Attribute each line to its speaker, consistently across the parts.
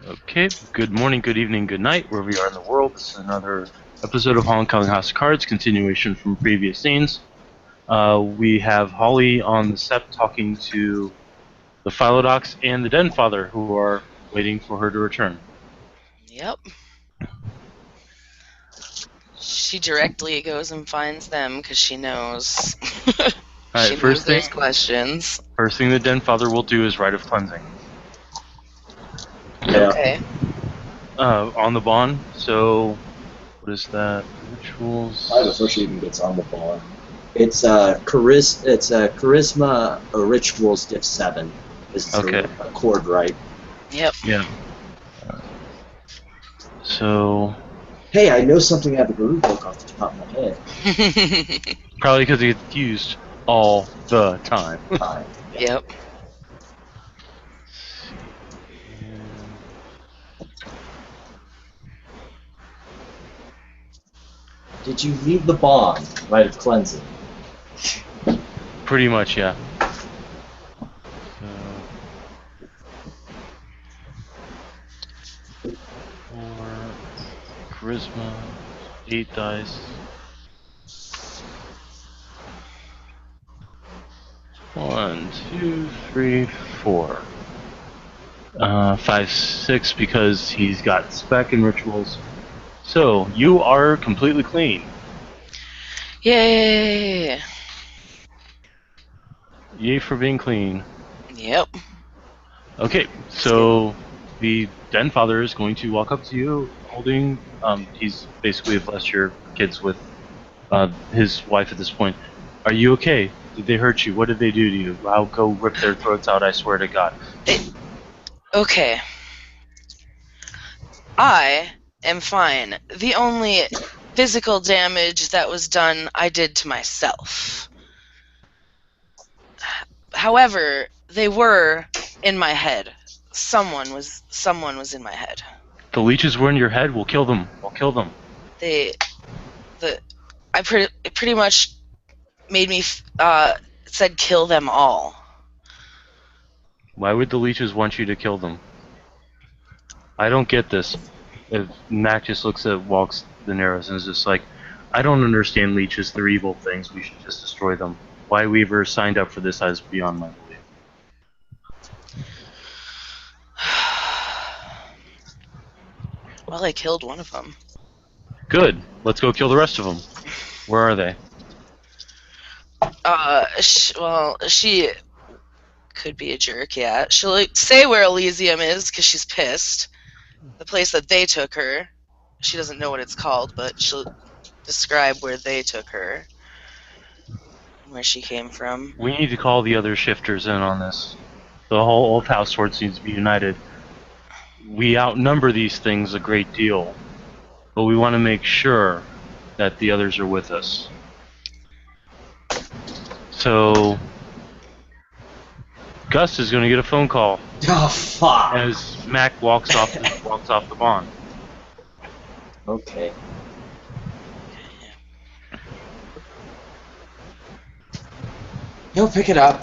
Speaker 1: Okay, good morning, good evening, good night, wherever you are in the world. This is another episode of Hong Kong House of Cards, continuation from previous scenes. We have Holly on the step talking to the Philodox and the Den Father, who are waiting for her to return.
Speaker 2: Yep. She directly goes and finds them because she knows.
Speaker 1: Alright,
Speaker 2: She knows there's questions.
Speaker 1: first thing the Den Father will do is Rite of Cleansing.
Speaker 3: Yeah.
Speaker 2: Okay.
Speaker 1: On the bond, so what is that? Rituals.
Speaker 3: Probably before she even gets on the ball. It's charisma rituals diff 7. This is
Speaker 1: Okay.
Speaker 3: a chord, right?
Speaker 2: Yep.
Speaker 1: Yeah. So
Speaker 3: Hey, I know something out of the Guru book off the top of my head.
Speaker 1: probably because it gets used all the time.
Speaker 2: Yep.
Speaker 3: Did you leave the bond, rite of cleansing?
Speaker 1: Pretty much, yeah. So, 4 charisma, 8 dice. 1, 2, 3, 4. 5, 6 because he's got spec and rituals. So you are completely clean.
Speaker 2: Yay.
Speaker 1: Yay for being clean.
Speaker 2: Yep.
Speaker 1: Okay, so the Den Father is going to walk up to you holding, he's basically blessed your kids with his wife at this point. Are you okay? Did they hurt you? What did they do to you? I'll go rip their throats out, I swear to God.
Speaker 2: Okay. I am fine. The only physical damage that was done, I did to myself. However, they were in my head. Someone was in my head.
Speaker 1: The leeches were in your head. We'll kill them. We'll kill them.
Speaker 2: I pretty much made me said kill them all.
Speaker 1: Why would the leeches want you to kill them? I don't get this. If Mac just looks at Walks the Narrows and is just like, I don't understand leeches. They're evil things. We should just destroy them. Why Weaver signed up for this is beyond my belief.
Speaker 2: Well, I killed one of them.
Speaker 1: Good. Let's go kill the rest of them. Where are they?
Speaker 2: She could be a jerk, yeah. She'll say where Elysium is because she's pissed. The place that they took her. She doesn't know what it's called, but she'll describe where they took her. Where she came from.
Speaker 1: We need to call the other shifters in on this. The whole Old House Swords needs to be united. We outnumber these things a great deal, but we want to make sure that the others are with us. So Gus is going to get a phone call.
Speaker 3: Oh, fuck!
Speaker 1: As Mac walks off the bond.
Speaker 3: Okay. He'll pick it up.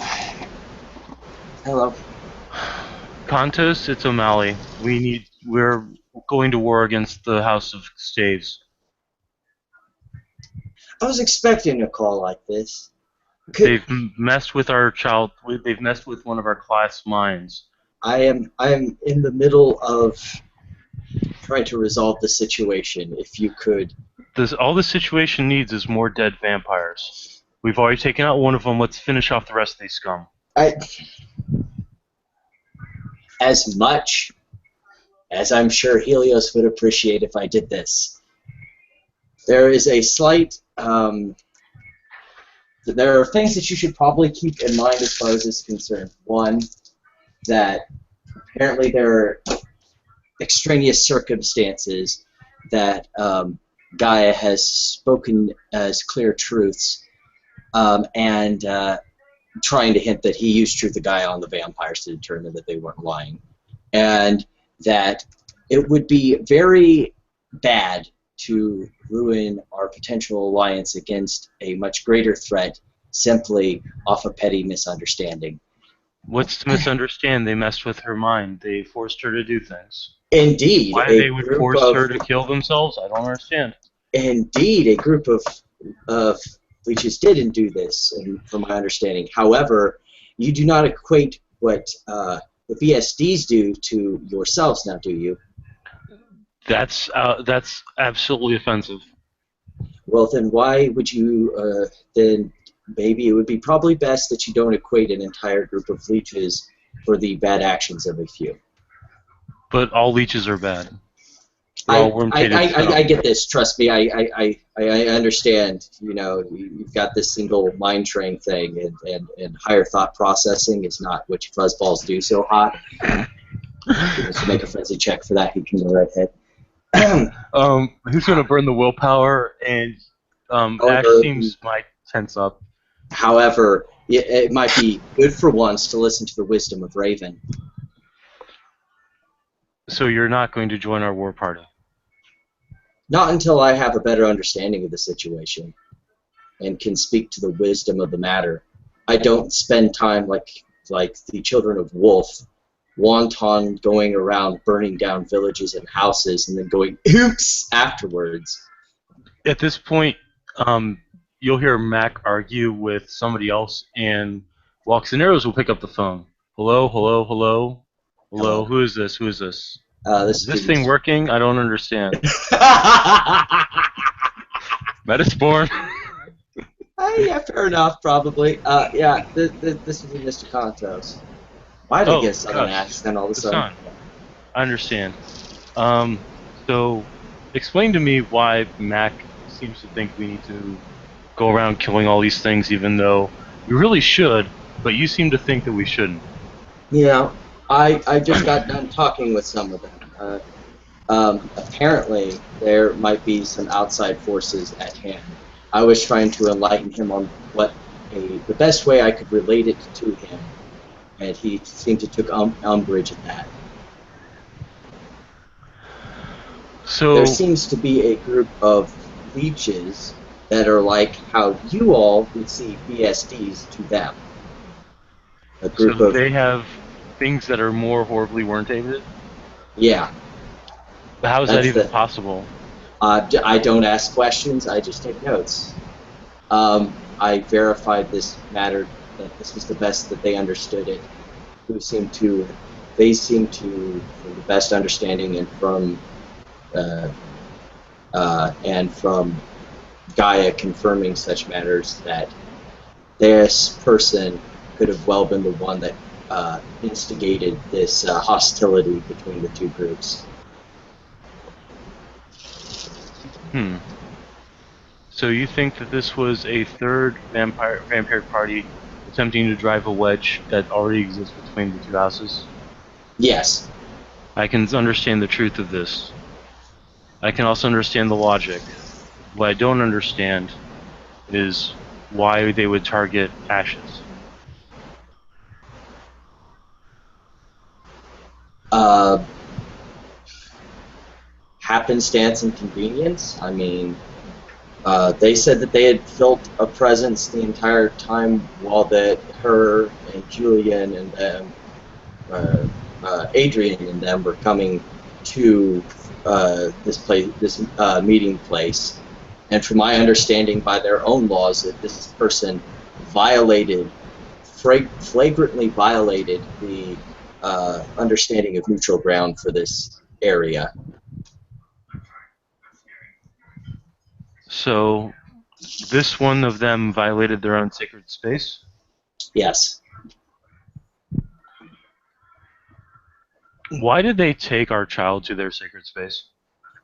Speaker 3: Hello.
Speaker 1: Contos, it's O'Malley. We're going to war against the House of Staves.
Speaker 3: I was expecting a call like this.
Speaker 1: They've messed with our child. They've messed with one of our class minds.
Speaker 3: I am in the middle of trying to resolve the situation. If you could.
Speaker 1: All the situation needs is more dead vampires. We've already taken out one of them. Let's finish off the rest of these scum.
Speaker 3: As much as I'm sure Helios would appreciate if I did this, there is a slight. There are things that you should probably keep in mind as far as this is concerned. One, that apparently there are extraneous circumstances that Gaia has spoken as clear truths, and trying to hint that he used Truth of Gaia on the vampires to determine that they weren't lying, and that it would be very bad to ruin our potential alliance against a much greater threat simply off a petty misunderstanding.
Speaker 1: What's to misunderstand? They messed with her mind. They forced her to do things.
Speaker 3: Indeed,
Speaker 1: Why
Speaker 3: a
Speaker 1: they would
Speaker 3: group
Speaker 1: force
Speaker 3: of
Speaker 1: her to kill themselves, I don't understand.
Speaker 3: indeed a group of leeches didn't do this, and from my understanding. However, you do not equate what the BSDs do to yourselves, now do you?
Speaker 1: That's absolutely offensive.
Speaker 3: Well, then why would you? Then maybe it would be probably best that you don't equate an entire group of leeches for the bad actions of a few.
Speaker 1: But all leeches are bad. They're all
Speaker 3: I, I,
Speaker 1: worm-tainted
Speaker 3: I
Speaker 1: scum.
Speaker 3: get this. Trust me. I understand. You know, you've got this single mind train thing, and higher thought processing is not what you fuzzballs do so hot. He wants to make a frenzy check for that. He can go right ahead.
Speaker 1: Who's gonna burn the willpower? And Ash
Speaker 3: However,
Speaker 1: seems might tense up.
Speaker 3: however, it might be good for once to listen to the wisdom of Raven.
Speaker 1: So you're not going to join our war party?
Speaker 3: Not until I have a better understanding of the situation and can speak to the wisdom of the matter. I don't spend time like the children of Wolf, wanton going around burning down villages and houses and then going oops afterwards.
Speaker 1: At this point, you'll hear Mac argue with somebody else, and Walks and Arrows will pick up the phone. Hello, hello, hello, hello.
Speaker 3: Hello.
Speaker 1: Who is this? Who is this?
Speaker 3: This
Speaker 1: Is this thing working? I don't understand. Metaspore.
Speaker 3: Yeah, fair enough, probably. Yeah, this is Mr. Contos. Why did I get a southern
Speaker 1: gosh.
Speaker 3: accent all of a
Speaker 1: The
Speaker 3: sudden?
Speaker 1: sun. I understand. So explain to me why Mac seems to think we need to go around killing all these things, even though we really should, but you seem to think that we shouldn't.
Speaker 3: You know, I just got done talking with some of them. Apparently, there might be some outside forces at hand. I was trying to enlighten him on the best way I could relate it to him, and he seemed to take umbrage at that.
Speaker 1: So
Speaker 3: There seems to be a group of leeches that are like how you all would see BSDs to them. A group of,
Speaker 1: they have things that are more horribly worm-tainted?
Speaker 3: yeah,
Speaker 1: But how is that
Speaker 3: that's
Speaker 1: even
Speaker 3: the.
Speaker 1: possible?
Speaker 3: I don't ask questions, I just take notes. I verified this matter, that this was the best that they understood it. They seem to, from the best understanding uh, and from Gaia confirming such matters, that this person could have well been the one that instigated this hostility between the two groups.
Speaker 1: So you think that this was a third vampire party attempting to drive a wedge that already exists between the two houses?
Speaker 3: Yes.
Speaker 1: I can understand the truth of this. I can also understand the logic. What I don't understand is why they would target Ashes.
Speaker 3: Uh, Happenstance and convenience. I mean, they said that they had felt a presence the entire time while that her and Julian and them, Adrian and them were coming to this meeting place. And from my understanding, by their own laws, that this person flagrantly violated the understanding of neutral ground for this area.
Speaker 1: So this one of them violated their own sacred space?
Speaker 3: Yes.
Speaker 1: Why did they take our child to their sacred space?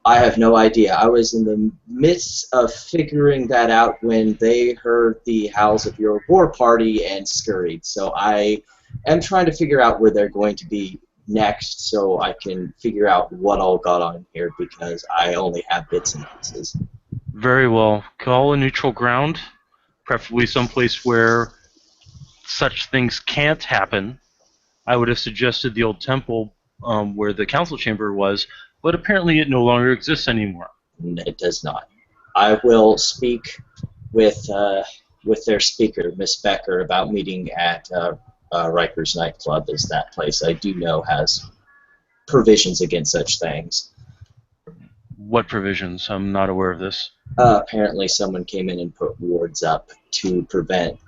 Speaker 3: I have no idea. I was in the midst of figuring that out when they heard the howls of your war party and scurried. So I am trying to figure out where they're going to be next so I can figure out what all got on here, because I only have bits and pieces.
Speaker 1: Very well. Call a neutral ground, preferably someplace where such things can't happen. I would have suggested the old temple where the council chamber was, but apparently it no longer exists anymore.
Speaker 3: It does not. I will speak with their speaker, Miss Becker, about meeting at Riker's nightclub is that place I do know has provisions against such things.
Speaker 1: What provisions? I'm not aware of this.
Speaker 3: Apparently, someone came in and put wards up to prevent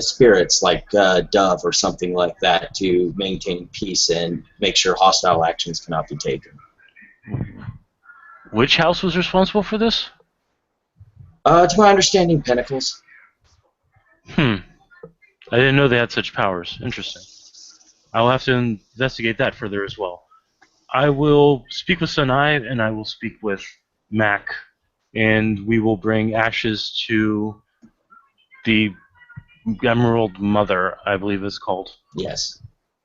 Speaker 3: spirits like Dove or something like that to maintain peace and make sure hostile actions cannot be taken.
Speaker 1: Which house was responsible for this?
Speaker 3: To my understanding, Pentacles.
Speaker 1: I didn't know they had such powers. Interesting. I'll have to investigate that further as well. I will speak with Sanai, and I will speak with Mac, and we will bring ashes to the Emerald Mother, I believe it's called.
Speaker 3: Yes.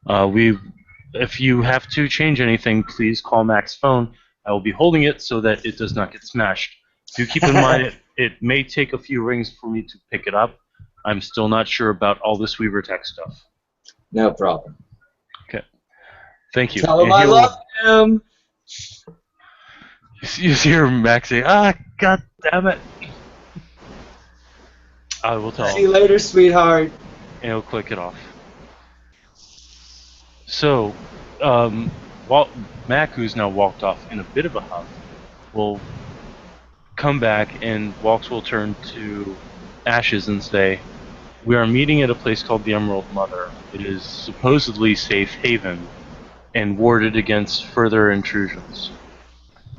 Speaker 1: If you have to change anything, please call Mac's phone. I will be holding it so that it does not get smashed. Do keep in mind it may take a few rings for me to pick it up. I'm still not sure about all this Weaver Tech stuff.
Speaker 3: No problem.
Speaker 1: Okay. Thank you.
Speaker 3: Tell him I love him.
Speaker 1: You hear Max say, God damn it. I will tell him.
Speaker 3: See you later, sweetheart.
Speaker 1: And he'll click it off. So, Mac, who's now walked off in a bit of a huff, will come back and Walks will turn to Ashes and say, "We are meeting at a place called the Emerald Mother. It is supposedly safe haven and warded against further intrusions.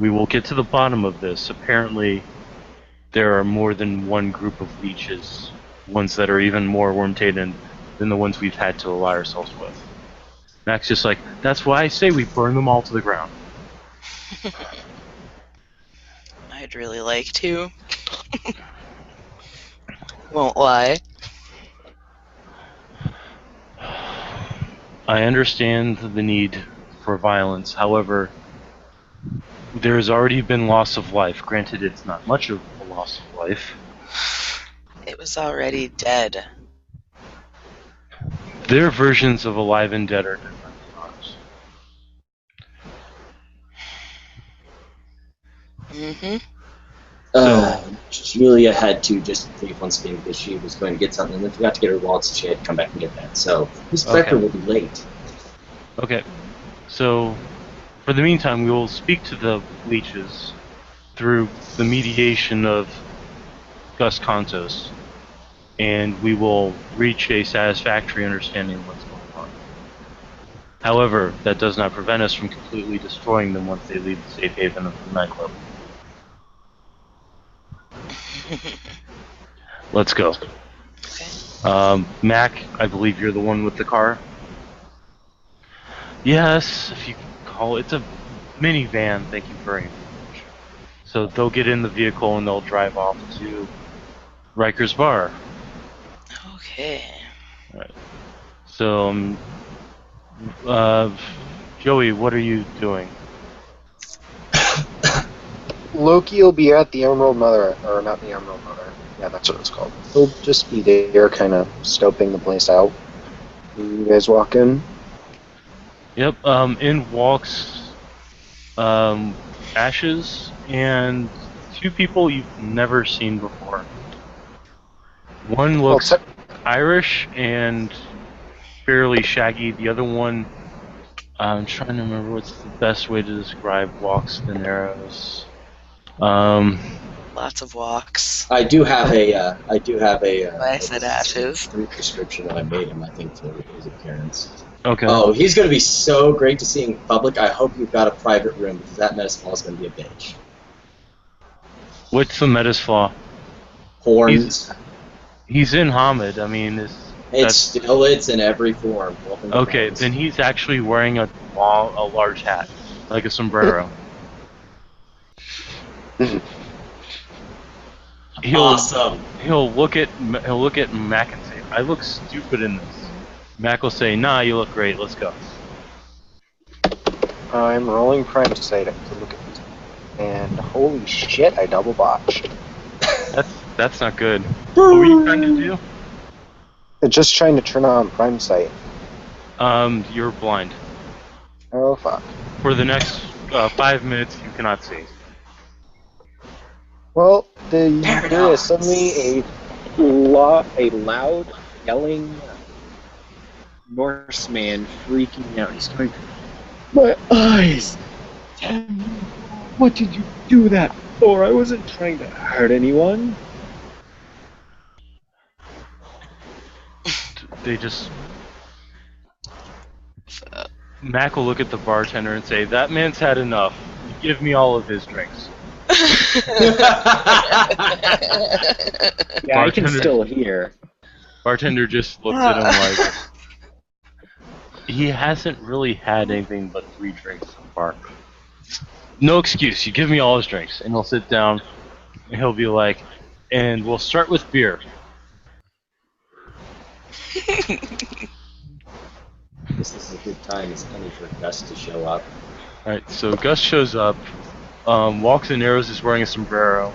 Speaker 1: We will get to the bottom of this. Apparently, there are more than one group of leeches, ones that are even more worm-tainted than the ones we've had to ally ourselves with." Mac's just like, "That's why I say we burn them all to the ground."
Speaker 2: I'd really like to. Won't lie.
Speaker 1: I understand the need for violence. However, there has already been loss of life. Granted, it's not much of a loss of life.
Speaker 2: It was already dead.
Speaker 1: Their versions of alive and dead are different than ours.
Speaker 2: Mm-hmm.
Speaker 3: Julia had to just leave once again because she was going to get something and then forgot to get her wallet, so she had to come back and get that. So this director will be late.
Speaker 1: Okay. So, for the meantime, we will speak to the leeches through the mediation of Gus Contos, and we will reach a satisfactory understanding of what's going on. However, that does not prevent us from completely destroying them once they leave the safe haven of the nightclub. Let's go.
Speaker 2: Okay.
Speaker 1: Mac, I believe you're the one with the car? Yes, if you call it. It's a minivan, thank you very much. So they'll get in the vehicle and they'll drive off to Riker's Bar.
Speaker 2: Okay.
Speaker 1: Alright. So, Joey, what are you doing?
Speaker 4: Loki will be at the Emerald Mother, or not the Emerald Mother. Yeah, that's what it's called. He'll just be there, kind of scoping the place out. You guys walk in.
Speaker 1: Yep. In walks Ashes and two people you've never seen before. One looks Irish and fairly shaggy. The other one, I'm trying to remember what's the best way to describe Walks Daenerys.
Speaker 2: Lots of walks.
Speaker 3: I do have a
Speaker 2: I said Ashes.
Speaker 3: description that I made him, I think, for his appearance.
Speaker 1: Okay.
Speaker 3: Oh, he's going to be so great to see in public. I hope you've got a private room because that Metasflaw is going to be a bitch.
Speaker 1: What's the Metasflaw?
Speaker 3: Horns.
Speaker 1: He's in Hamid. I mean,
Speaker 3: it's in every form.
Speaker 1: Okay, then he's actually wearing a large hat, like a sombrero.
Speaker 3: Awesome.
Speaker 1: He'll look at Mac and say, "I look stupid in this." Mac will say, "Nah, you look great. Let's go."
Speaker 4: I'm rolling Prime Sight to look at this. And holy shit, I double botched.
Speaker 1: That's not good. What were you trying to do?
Speaker 4: Just trying to turn on Prime Sight.
Speaker 1: You're blind.
Speaker 4: Oh fuck.
Speaker 1: For the next 5 minutes, you cannot see.
Speaker 4: Well, there is suddenly a loud yelling
Speaker 5: Norseman freaking out. He's going, "My eyes! Damn you! What did you do that for? I wasn't trying to hurt anyone."
Speaker 1: They just Mac will look at the bartender and say, "That man's had enough. Give me all of his drinks."
Speaker 5: Yeah, I can
Speaker 1: Bartender-
Speaker 5: still hear.
Speaker 1: Bartender just looks at him like he hasn't really had anything but 3 drinks so far. No excuse. You give me all his drinks, and he'll sit down and he'll be like, "And we'll start with beer."
Speaker 3: This is a good time as any for Gus to show up.
Speaker 1: Alright, so Gus shows up, walks in arrows, is wearing a sombrero.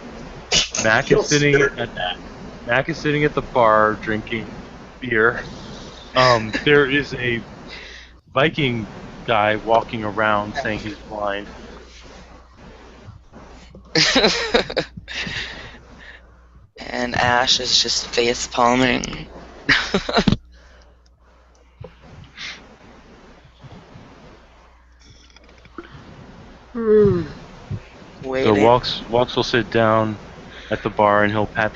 Speaker 1: Mac is sitting at the bar drinking beer. There is a Viking guy walking around saying he's blind.
Speaker 2: And Ash is just face palming. Waiting.
Speaker 1: So Walks will sit down at the bar and he'll pat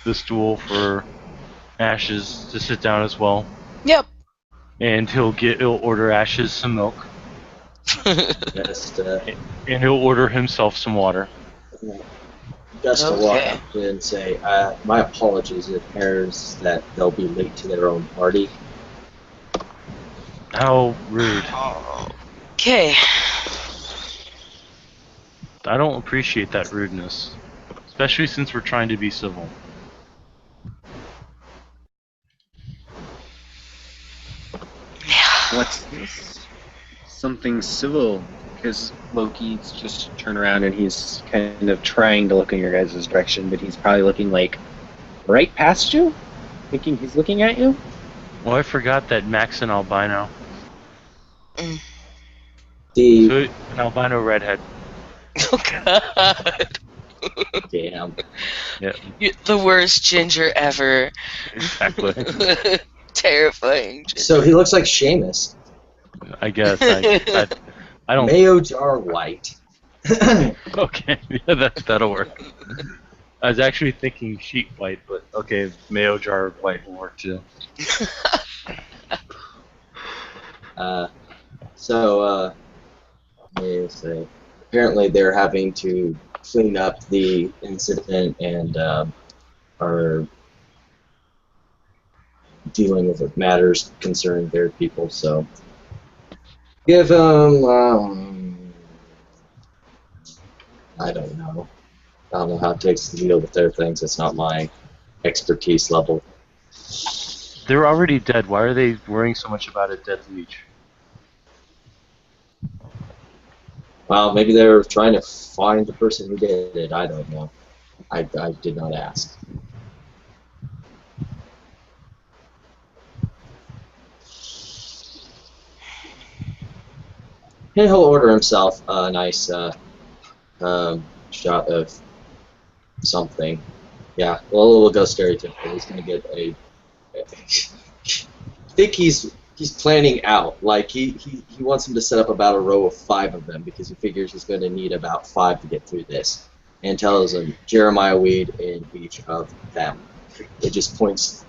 Speaker 1: the stool for Ashes to sit down as well.
Speaker 2: Yep.
Speaker 1: And he'll order Ashes some milk.
Speaker 3: Just,
Speaker 1: And he'll order himself some water.
Speaker 3: Gus will walk
Speaker 2: Okay.
Speaker 3: up and say, "My apologies. It appears that they'll be late to their own party."
Speaker 1: How rude.
Speaker 2: Okay.
Speaker 1: I don't appreciate that rudeness. Especially since we're trying to be civil.
Speaker 5: What's this? Something civil. Because Loki's just turn around and he's kind of trying to look in your guys' direction, but he's probably looking like right past you? Thinking he's looking at you?
Speaker 1: Well, I forgot that Mac's an albino.
Speaker 3: The
Speaker 1: So, an albino redhead.
Speaker 2: Oh God.
Speaker 3: damn.
Speaker 1: Yeah,
Speaker 2: You're the worst ginger ever.
Speaker 1: exactly.
Speaker 2: Terrifying. Ginger.
Speaker 3: So he looks like Seamus.
Speaker 1: I guess. I don't.
Speaker 3: Mayo jar white.
Speaker 1: Okay, yeah, that'll work. I was actually thinking sheet white, but okay, mayo jar white will work too.
Speaker 3: Let me say, apparently they're having to clean up the incident and are dealing with matters concerning their people. So give them, I don't know. I don't know how it takes to deal with their things. It's not my expertise level.
Speaker 1: They're already dead. Why are they worrying so much about a dead leech?
Speaker 3: Well, maybe they're trying to find the person who did it. I don't know. I did not ask. And he'll order himself a nice shot of something. Yeah, well, we'll go stereotypical. He's gonna get a. I think he's planning out. Like he wants him to set up about a row of 5 of them because he figures he's going to need about 5 to get through this. And tells him Jeremiah weed in each of them. It just points.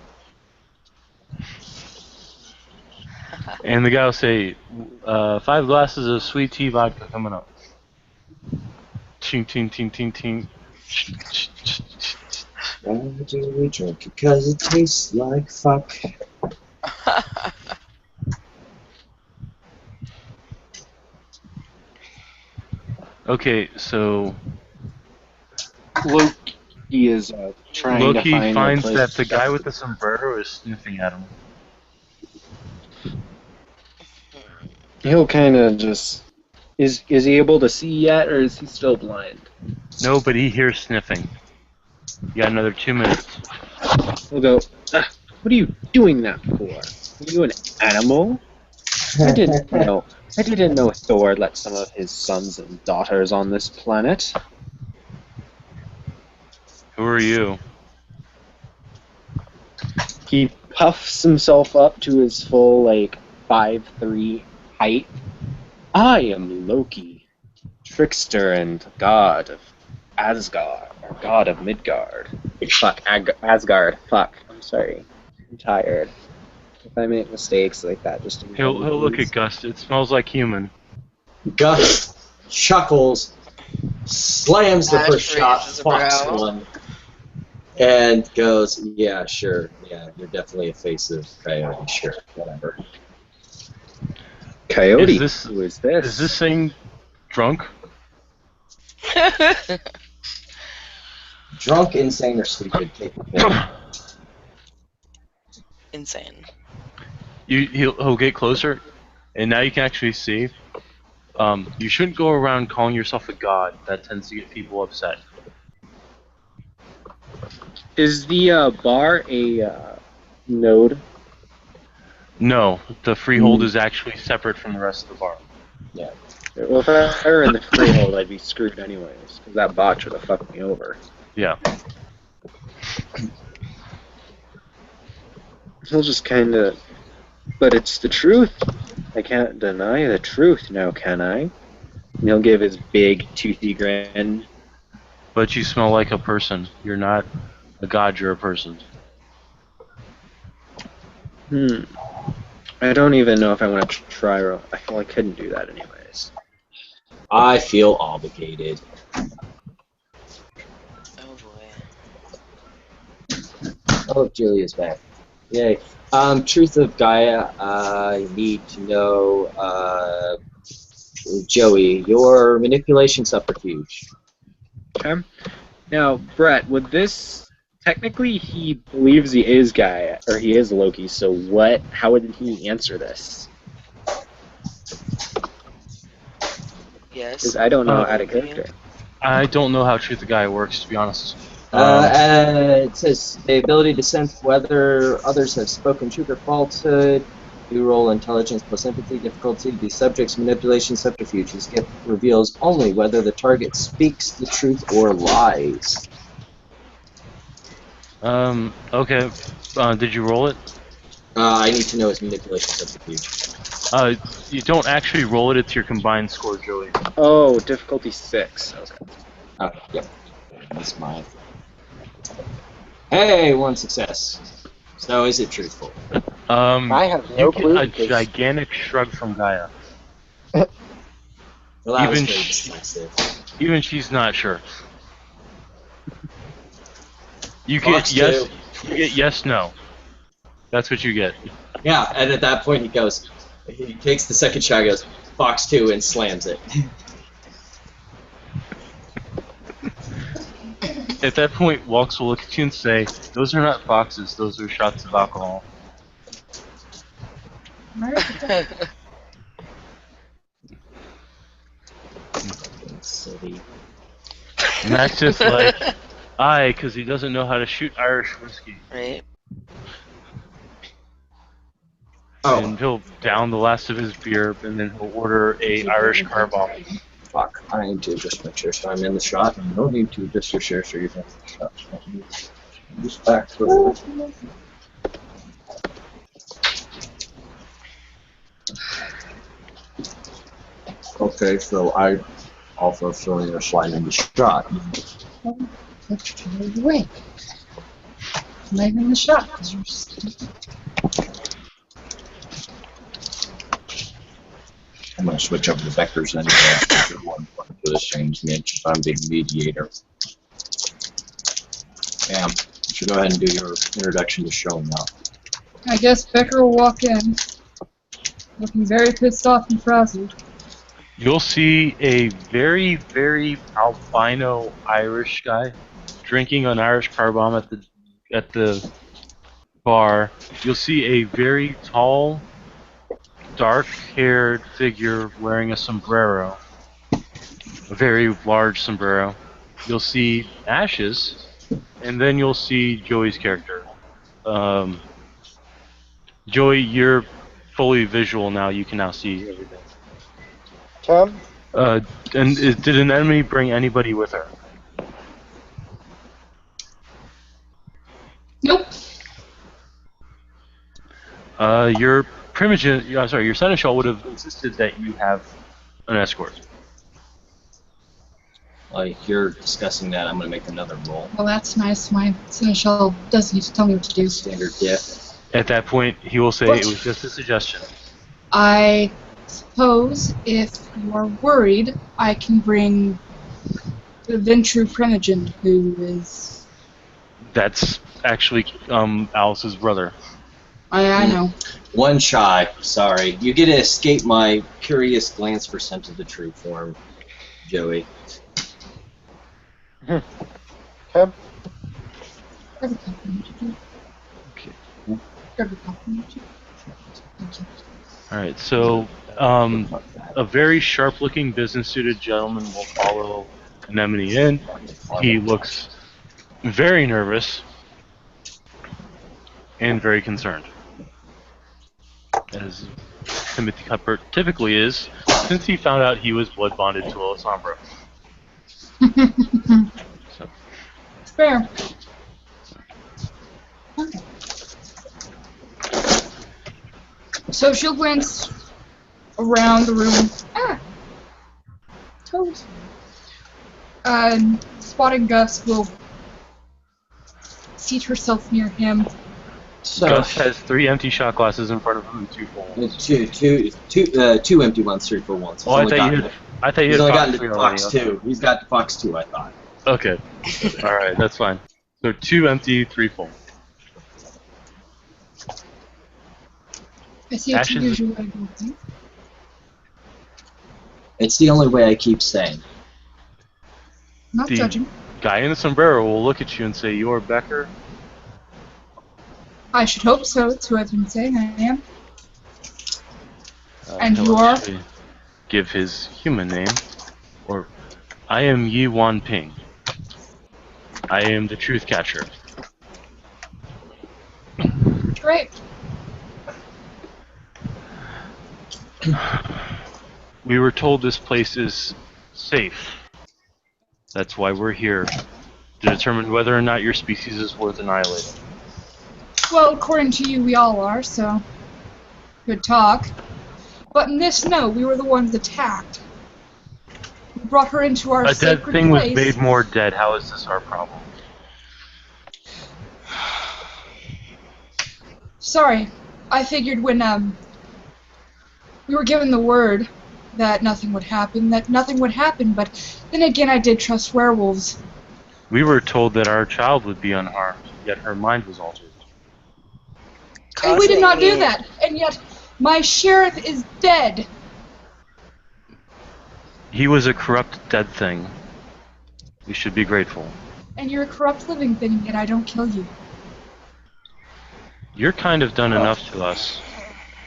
Speaker 1: And the guy will say, 5 glasses of sweet tea vodka coming up. Ching, ting, ting, ting, ting.
Speaker 3: Why do we drink? Because it tastes like fuck.
Speaker 1: Okay, so
Speaker 5: Loki is trying to
Speaker 1: Loki
Speaker 5: find
Speaker 1: finds
Speaker 5: a place
Speaker 1: that the guy with the sombrero is sniffing at him.
Speaker 5: He'll kind of just... Is he able to see yet, or is he still blind?
Speaker 1: No, but he hears sniffing. You got another 2 minutes.
Speaker 5: He'll go, what are you doing that for? Are you an animal? I didn't know Thor let some of his sons and daughters on this planet.
Speaker 1: Who are you?
Speaker 5: Keep puffs himself up to his full, like, 5'3" height. I am Loki, trickster and god of Asgard, or god of Midgard. Fuck, Asgard. Fuck, I'm sorry. I'm tired. If I make mistakes like that, just ignore
Speaker 1: He'll look
Speaker 5: me,
Speaker 1: at Gus. It smells like human.
Speaker 3: Gus chuckles, slams the
Speaker 2: Ash
Speaker 3: first shot,
Speaker 2: raises a
Speaker 3: fucks
Speaker 2: brow.
Speaker 3: one, and goes, "Yeah, sure. Yeah, you're definitely a face of Coyote. Sure, whatever."
Speaker 5: Coyote,
Speaker 1: Is
Speaker 5: who is this?
Speaker 1: Is this thing drunk?
Speaker 3: Drunk, insane, or stupid? Take a pick.
Speaker 2: Insane.
Speaker 1: He'll get closer, and now you can actually see. You shouldn't go around calling yourself a god. That tends to get people upset.
Speaker 5: Is the bar a node?
Speaker 1: No, the freehold is actually separate from the rest of the bar.
Speaker 3: Yeah.
Speaker 5: Well, if I were in the freehold, I'd be screwed anyways, because that botch would have fucked me over.
Speaker 1: Yeah.
Speaker 5: He'll just kind of... But it's the truth. I can't deny the truth now, can I? And he'll give his big, toothy grin.
Speaker 1: But you smell like a person. You're not a god, you're a person.
Speaker 5: I don't even know if I want to try. I feel I couldn't do that anyways.
Speaker 3: I feel obligated.
Speaker 2: Oh boy.
Speaker 3: Oh, look, Julia's back. Yay. Truth of Gaia, I need to know, Joey, your manipulation subterfuge.
Speaker 5: Okay. Now, Brett, would this... Technically, he believes he is Gaia, or he is Loki, so what? How would he answer this?
Speaker 2: Yes.
Speaker 5: Because I don't know out of character.
Speaker 1: I don't know how Truth of Gaia works, to be honest.
Speaker 3: It says the ability to sense whether others have spoken truth or falsehood. You roll intelligence plus empathy difficulty. The subject's manipulation subterfuge. This gift reveals only whether the target speaks the truth or lies.
Speaker 1: Okay. Did you roll it?
Speaker 3: I need to know his manipulation subterfuge.
Speaker 1: You don't actually roll it, it's your combined score, Joey.
Speaker 5: Oh, difficulty 6. Okay.
Speaker 3: Okay, yep. That's mine. Hey, one success. So is it truthful?
Speaker 5: I have no
Speaker 1: You
Speaker 5: clue
Speaker 1: get a
Speaker 5: because-
Speaker 1: gigantic shrug from Gaia.
Speaker 3: Well, that was
Speaker 1: Even
Speaker 3: very
Speaker 1: sh-
Speaker 3: decisive.
Speaker 1: Even she's not sure. You
Speaker 3: Fox
Speaker 1: get yes.
Speaker 3: two.
Speaker 1: You get yes, no. That's what you get.
Speaker 3: Yeah, and at that point he goes, he takes the second shot, goes, Fox 2, and slams it.
Speaker 1: At that point, Walks will look at you and say, "Those are not foxes. Those are shots of alcohol."
Speaker 3: Silly.
Speaker 1: And that's just like, aye, because he doesn't know how to shoot Irish whiskey.
Speaker 2: Right.
Speaker 1: And he'll down the last of his beer, and then he'll order a Irish car bomb.
Speaker 3: Fuck, I need to just make sure so I'm in the shot, and no need to just for sure so you're in the shot. Just back to it. Okay, so I also showing a slide in the shot.
Speaker 6: That's totally away. Not even the shot, because you're stupid.
Speaker 3: I'm going to switch over to vectors anyway after one for this change niche. I'm the mediator. Bam. You should go ahead and do your introduction to showing up.
Speaker 6: I guess Becker will walk in, looking very pissed off and frazzled.
Speaker 1: You'll see a very, very albino Irish guy drinking an Irish car bomb at the bar. You'll see a very tall, dark-haired figure wearing a sombrero, a very large sombrero. You'll see Ash's, and then you'll see Joey's character. Joey, you're fully visual now. You can now see everything.
Speaker 4: Tom?
Speaker 1: Did an enemy bring anybody with her?
Speaker 6: Nope.
Speaker 1: Your Primogen, your seneschal would have insisted that you have an escort.
Speaker 3: Like you're discussing that, I'm gonna make another roll.
Speaker 6: Well, that's nice. My seneschal doesn't need to tell me what to do.
Speaker 3: Standard dip.
Speaker 1: At that point, he will say it was just a suggestion.
Speaker 6: I suppose if you are worried, I can bring the Ventru Primogen, who is...
Speaker 1: That's actually Alice's brother.
Speaker 6: I know.
Speaker 3: One shy. Sorry, you get to escape my curious glance for sense of the true form, Joey.
Speaker 4: Okay.
Speaker 6: Every compliment you do.
Speaker 1: Okay.
Speaker 6: Every compliment you do. Thank you.
Speaker 1: All right. So, a very sharp-looking, business-suited gentleman will follow Anemone in. He looks very nervous and very concerned, as Timothy Cuthbert typically is, since he found out he was blood bonded to Alessandro. So,
Speaker 6: Fair. Okay. So she'll glance around the room. Ah! Toes. Spotting Gus will seat herself near him.
Speaker 3: So
Speaker 1: Gus has 3 empty shot glasses in front of him and 2 full ones.
Speaker 3: two empty ones, 3 full ones.
Speaker 1: Oh, I thought you
Speaker 3: He's
Speaker 1: had
Speaker 3: only
Speaker 1: Fox
Speaker 3: gotten
Speaker 1: 3
Speaker 3: to
Speaker 1: already.
Speaker 3: Fox 2. He's got to Fox 2, I thought.
Speaker 1: Okay. All right, that's fine. So 2 empty, 3 full.
Speaker 6: I see a
Speaker 1: Ashes-
Speaker 6: usual way to do.
Speaker 3: It's the only way I keep saying.
Speaker 6: Not
Speaker 1: The-
Speaker 6: judging.
Speaker 1: Guy in the sombrero will look at you and say, "You're Becker."
Speaker 6: I should hope so. It's who I've been saying I am. And
Speaker 1: He'll
Speaker 6: you are?
Speaker 1: actually give his human name, or I am Yi Wan Ping. I am the truth catcher.
Speaker 6: Great.
Speaker 1: We were told this place is safe. That's why we're here, to determine whether or not your species is worth annihilating.
Speaker 6: Well, according to you, we all are, so good talk. But in this, no, we were the ones attacked. We brought her into our
Speaker 1: A dead
Speaker 6: sacred
Speaker 1: thing was
Speaker 6: place.
Speaker 1: made more dead. How is this our problem?
Speaker 6: Sorry, I figured when we were given the word that nothing would happen, but then again I did trust werewolves.
Speaker 1: We were told that our child would be unharmed, yet her mind was altered.
Speaker 6: And we did not do
Speaker 2: Causing-
Speaker 6: that, and yet my sheriff is dead.
Speaker 1: He was a corrupt dead thing. We should be grateful.
Speaker 6: And you're a corrupt living thing, yet I don't kill you.
Speaker 1: You're kind of done enough to us.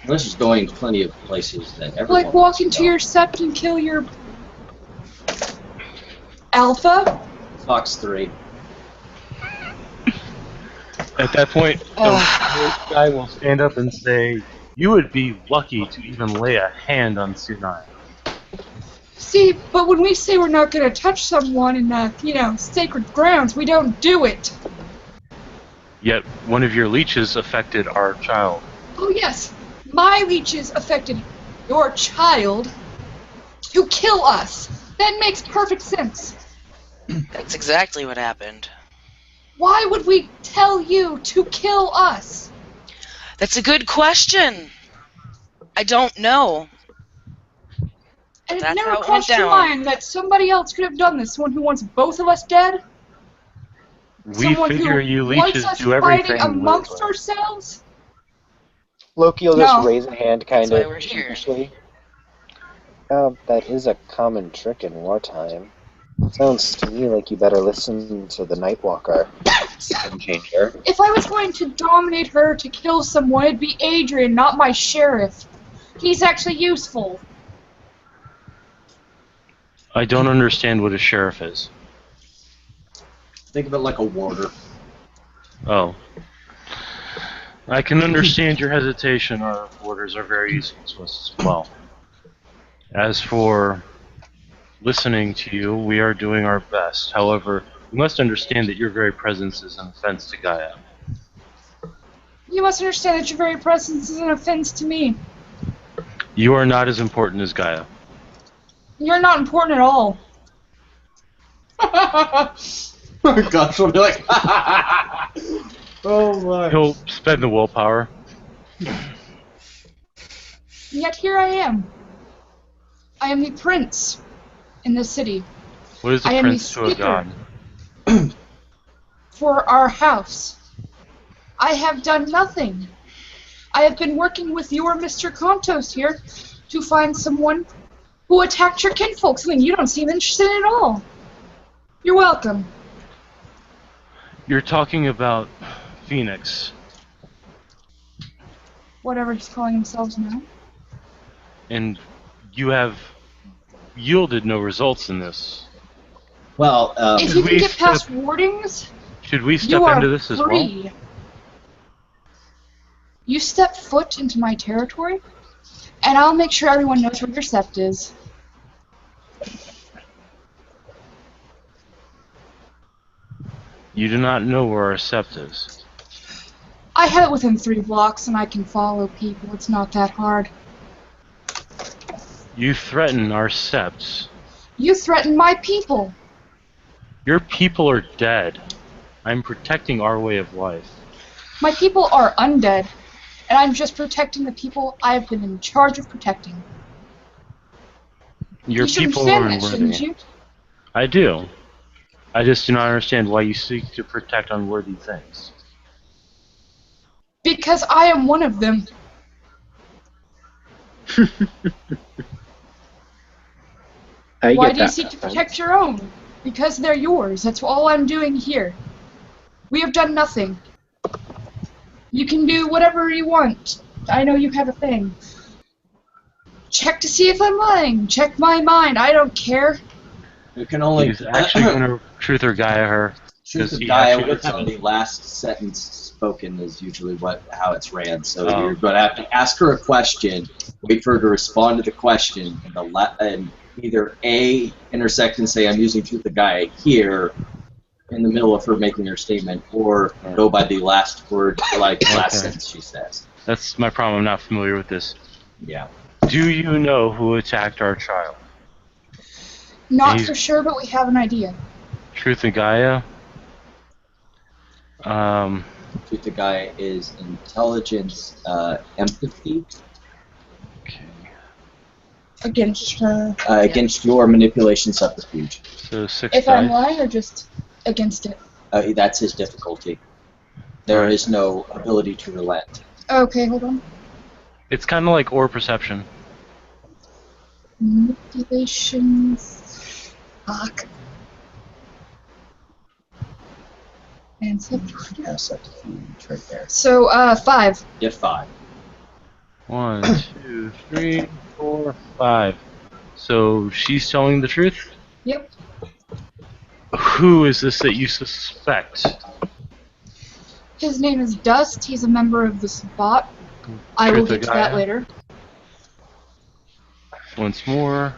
Speaker 3: This is going plenty of places that everyone
Speaker 6: Like walk
Speaker 3: wants to
Speaker 6: into
Speaker 3: go.
Speaker 6: your sept and kill your alpha?
Speaker 3: Fox 3.
Speaker 1: At that point, the guy will stand up and say, "You would be lucky to even lay a hand on Sunai."
Speaker 6: See, but when we say we're not going to touch someone in, sacred grounds, we don't do it.
Speaker 1: Yet one of your leeches affected our child.
Speaker 6: Oh yes, my leeches affected your child to kill us. That makes perfect sense.
Speaker 2: That's exactly what happened.
Speaker 6: Why would we tell you to kill us?
Speaker 2: That's a good question. I don't know.
Speaker 6: And it
Speaker 2: That's
Speaker 6: never
Speaker 2: how it went
Speaker 6: crossed your
Speaker 2: down.
Speaker 6: mind that somebody else could have done this. Someone who wants both of us dead?
Speaker 1: We
Speaker 6: Someone
Speaker 1: figure
Speaker 6: who
Speaker 1: you
Speaker 6: wants
Speaker 1: leeches
Speaker 6: us
Speaker 1: do
Speaker 6: fighting
Speaker 1: everything.
Speaker 6: amongst
Speaker 1: willingly.
Speaker 6: ourselves?
Speaker 4: Loki will
Speaker 6: No.
Speaker 4: just raise a hand kind
Speaker 2: why
Speaker 4: of
Speaker 2: we're here.
Speaker 4: sheepishly. That is a common trick in wartime. Sounds to me like you better listen to the Nightwalker. Game changer.
Speaker 6: If I was going to dominate her to kill someone, it'd be Adrian, not my sheriff. He's actually useful.
Speaker 1: I don't understand what a sheriff is.
Speaker 3: Think of it like a warder.
Speaker 1: Oh. I can understand your hesitation. Our orders are very useful to us as well. As for listening to you, we are doing our best. However, you must understand that your very presence is an offense to Gaia.
Speaker 6: You must understand that your very presence is an offense to me.
Speaker 1: You are not as important as Gaia.
Speaker 6: You're not important at all.
Speaker 3: Gosh, will be like, oh my.
Speaker 1: He'll spend the willpower.
Speaker 6: Yet here I am. I am the prince in this city.
Speaker 1: What is
Speaker 6: I
Speaker 1: a
Speaker 6: am
Speaker 1: prince
Speaker 6: the
Speaker 1: to a god?
Speaker 6: speaker for our house. I have done nothing. I have been working with your Mr. Contos here to find someone who attacked your kinfolks. I mean, you don't seem interested at all. You're welcome.
Speaker 1: You're talking about Phoenix,
Speaker 6: Whatever he's calling himself now.
Speaker 1: and you have yielded no results in this.
Speaker 3: Well,
Speaker 6: If you can
Speaker 1: we
Speaker 6: get past
Speaker 1: step-
Speaker 6: wardings,
Speaker 1: Should we
Speaker 6: you
Speaker 1: step
Speaker 6: are
Speaker 1: into this as well?
Speaker 6: free. You step foot into my territory, and I'll make sure everyone knows where your sept is.
Speaker 1: You do not know where our sept is.
Speaker 6: I have it within 3 blocks, and I can follow people. It's not that hard.
Speaker 1: You threaten our septs.
Speaker 6: You threaten my people.
Speaker 1: Your people are dead. I'm protecting our way of life.
Speaker 6: My people are undead, and I'm just protecting the people I've been in charge of protecting.
Speaker 1: Your
Speaker 6: you should
Speaker 1: people are
Speaker 6: understand that, shouldn't
Speaker 1: unworthy.
Speaker 6: you?
Speaker 1: I do. I just do not understand why you seek to protect unworthy things.
Speaker 6: Because I am one of them.
Speaker 5: I
Speaker 6: Why
Speaker 5: get
Speaker 6: do you
Speaker 5: that.
Speaker 6: seek to protect your own? Because they're yours. That's all I'm doing here. We have done nothing. You can do whatever you want. I know you have a thing. Check to see if I'm lying. Check my mind. I don't care.
Speaker 3: you can only
Speaker 1: He's actually going to truth or Gaia her.
Speaker 3: truth
Speaker 1: Does
Speaker 3: of
Speaker 1: he
Speaker 3: Gaia
Speaker 1: actually
Speaker 3: works
Speaker 1: have
Speaker 3: on
Speaker 1: it?
Speaker 3: the last sentence spoken is usually how it's ran. So
Speaker 1: Oh.
Speaker 3: you're going to have to ask her a question, wait for her to respond to the question, and and either A, intersect and say I'm using truth of Gaia here in the middle of her making her statement, or go by the last word, like last
Speaker 1: Okay.
Speaker 3: sentence she says.
Speaker 1: That's my problem. I'm not familiar with this.
Speaker 3: Yeah.
Speaker 1: Do you know who attacked our child?
Speaker 6: Not
Speaker 1: He's-
Speaker 6: for sure, but we have an idea.
Speaker 1: Truth and Gaia?
Speaker 3: Truth of Gaia is intelligence, empathy
Speaker 1: Okay.
Speaker 6: Against her.
Speaker 3: against your manipulation subterfuge.
Speaker 1: So 6
Speaker 6: If I'm
Speaker 1: dice.
Speaker 6: lying or just against it.
Speaker 3: That's his difficulty. There
Speaker 1: Right.
Speaker 3: is no ability to relent.
Speaker 6: Okay, hold on.
Speaker 1: It's kind of like aura perception.
Speaker 6: Manipulation. Fuck. And subterfuge.
Speaker 3: Yeah, subterfuge right there.
Speaker 6: So, 5.
Speaker 3: Get 5.
Speaker 1: 1, 2, 3, 4, 5. So she's telling the truth?
Speaker 6: Yep.
Speaker 1: Who is this that you suspect?
Speaker 6: His name is Dust. He's a member of the Spot. I will
Speaker 1: Truth or
Speaker 6: get to that
Speaker 1: Gaia?
Speaker 6: later.
Speaker 1: Once more.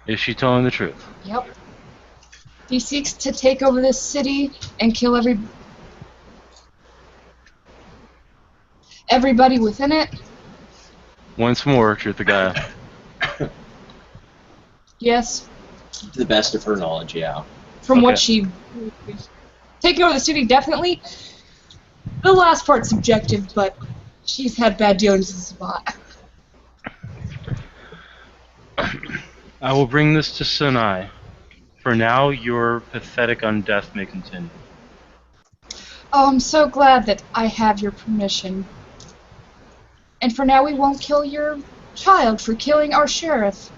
Speaker 1: Is she telling the truth?
Speaker 6: Yep. He seeks to take over this city and kill everybody within it.
Speaker 1: Once more, truth or Gaia.
Speaker 6: Yes.
Speaker 3: To the best of her knowledge, yeah.
Speaker 6: From what
Speaker 1: Okay.
Speaker 6: she... Taking over the city, definitely. The last part's subjective, but she's had bad dealings with the Spot.
Speaker 1: I will bring this to Sinai. For now, your pathetic undeath may continue.
Speaker 6: Oh, I'm so glad that I have your permission. And for now, we won't kill your child for killing our sheriff.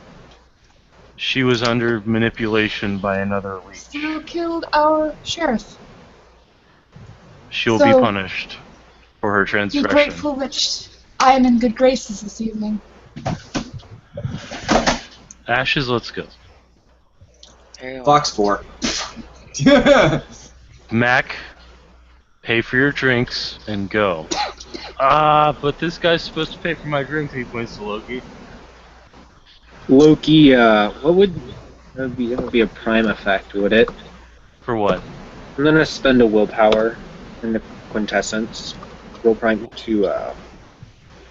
Speaker 1: She was under manipulation by another leech.
Speaker 6: Still killed our sheriff.
Speaker 1: She'll be
Speaker 6: So-
Speaker 1: punished for her
Speaker 6: Be
Speaker 1: transgression.
Speaker 6: grateful that I am in good graces this evening.
Speaker 1: Ashes, let's go.
Speaker 2: Very well.
Speaker 3: Fox 4.
Speaker 1: Mac, pay for your drinks and go. But this guy's supposed to pay for my drink. He points to Loki.
Speaker 5: Loki, what would that would be a prime effect, would it?
Speaker 1: For what?
Speaker 5: I'm gonna spend a willpower in the quintessence. will prime to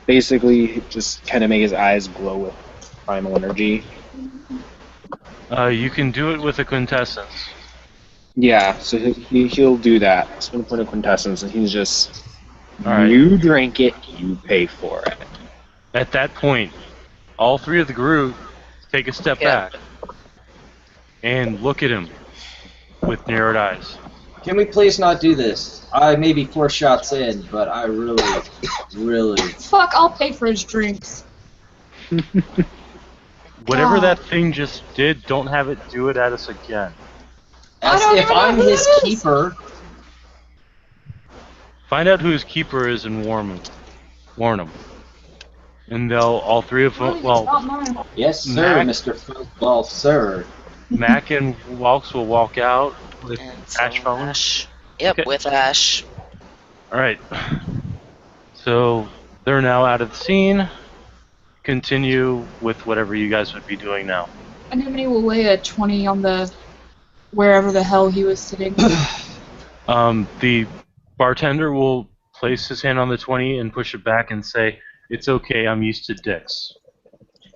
Speaker 5: basically just kind of make his eyes glow with primal energy.
Speaker 1: You can do it with a quintessence.
Speaker 5: Yeah, so he'll do that. Spend a point of quintessence, and he's just,
Speaker 1: All right.
Speaker 5: you drank it, you pay for it.
Speaker 1: At that point, all three of the group take a step
Speaker 2: Yeah.
Speaker 1: back and look at him with narrowed eyes.
Speaker 3: Can we please not do this? I may be 4 shots in, but I really...
Speaker 6: Fuck, I'll pay for his drinks.
Speaker 1: Whatever
Speaker 6: God.
Speaker 1: that thing just did, don't have it do it at us again.
Speaker 3: As
Speaker 6: don't
Speaker 3: if
Speaker 6: even know
Speaker 3: I'm
Speaker 6: who
Speaker 3: his
Speaker 6: it is.
Speaker 3: keeper.
Speaker 1: Find out who his keeper is and warn him. And they'll all three of them.
Speaker 6: Really, it's
Speaker 1: Well,
Speaker 6: not mine.
Speaker 3: Yes, sir,
Speaker 1: Mac?
Speaker 3: Mr. Football, sir.
Speaker 1: Mac and Walks will walk out with
Speaker 2: And
Speaker 1: Ash
Speaker 2: so
Speaker 1: phone.
Speaker 2: Ash. Yep,
Speaker 1: Okay.
Speaker 2: with Ash.
Speaker 1: All right. So they're now out of the scene. Continue with whatever you guys would be doing now.
Speaker 6: Anemone will lay a 20 on the wherever the hell he was sitting.
Speaker 1: The bartender will place his hand on the 20 and push it back and say, "It's okay. I'm used to dicks.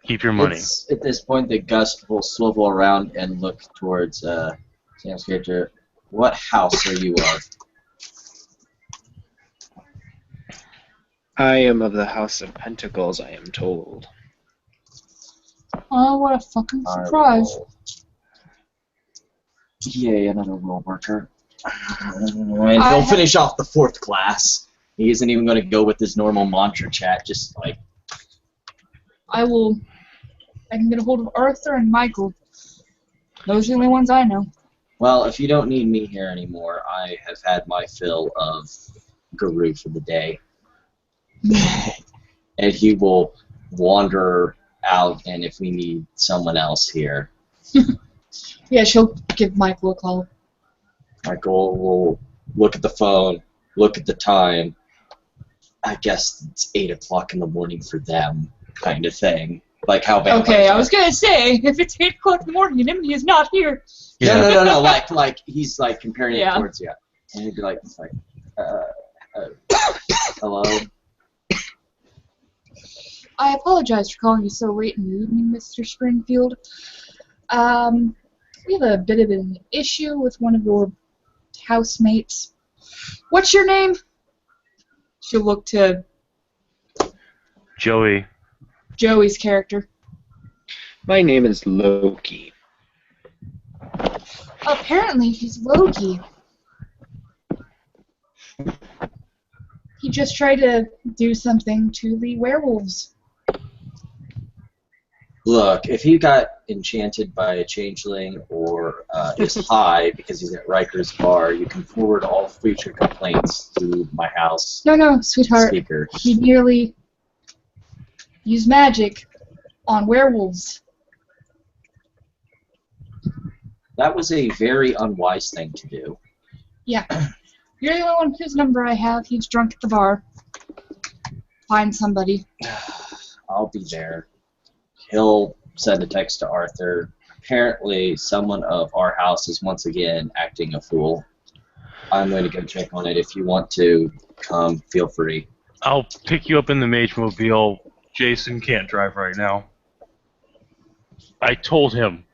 Speaker 1: Keep your money."
Speaker 3: It's, at this point, the Gust will swivel around and look towards Sam's character. What house are you of?
Speaker 5: I am of the House of Pentacles, I am told.
Speaker 6: Oh, what a fucking
Speaker 3: I
Speaker 6: surprise.
Speaker 3: will- Yay, another roll worker. And he'll finish off the 4th class. He isn't even going to go with his normal mantra chat, just like...
Speaker 6: I can get a hold of Arthur and Michael. Those are the only ones I know.
Speaker 3: Well, if you don't need me here anymore, I have had my fill of Guru for the day. And he will wander out, and if we need someone else here,
Speaker 6: Yeah, she'll give Michael a call.
Speaker 3: Michael will look at the phone, look at the time. I guess it's 8 o'clock in the morning for them, kind of thing. Like how vampires
Speaker 6: Okay, I
Speaker 3: are.
Speaker 6: was gonna say, if it's 8 o'clock in the morning and Anemone is not here.
Speaker 1: Yeah.
Speaker 3: No. Like he's like comparing
Speaker 6: Yeah.
Speaker 3: it towards you, and he'd be like, hello.
Speaker 6: I apologize for calling you so late in the evening, Mr. Springfield. We have a bit of an issue with one of your housemates. What's your name? She'll look to
Speaker 1: Joey.
Speaker 6: Joey's character.
Speaker 5: My name is Loki.
Speaker 6: Apparently, he's Loki. He just tried to do something to the werewolves.
Speaker 3: Look, if he got enchanted by a changeling or is high because he's at Riker's bar, you can forward all future complaints to my house
Speaker 6: No, sweetheart.
Speaker 3: speaker.
Speaker 6: He merely used magic on werewolves.
Speaker 3: That was a very unwise thing to do.
Speaker 6: Yeah. You're the only one whose number I have. He's drunk at the bar. Find somebody.
Speaker 3: I'll be there. He'll send a text to Arthur. Apparently, someone of our house is once again acting a fool. I'm going to go check on it. If you want to come, feel free.
Speaker 1: I'll pick you up in the Mage Mobile. Jason can't drive right now. I told him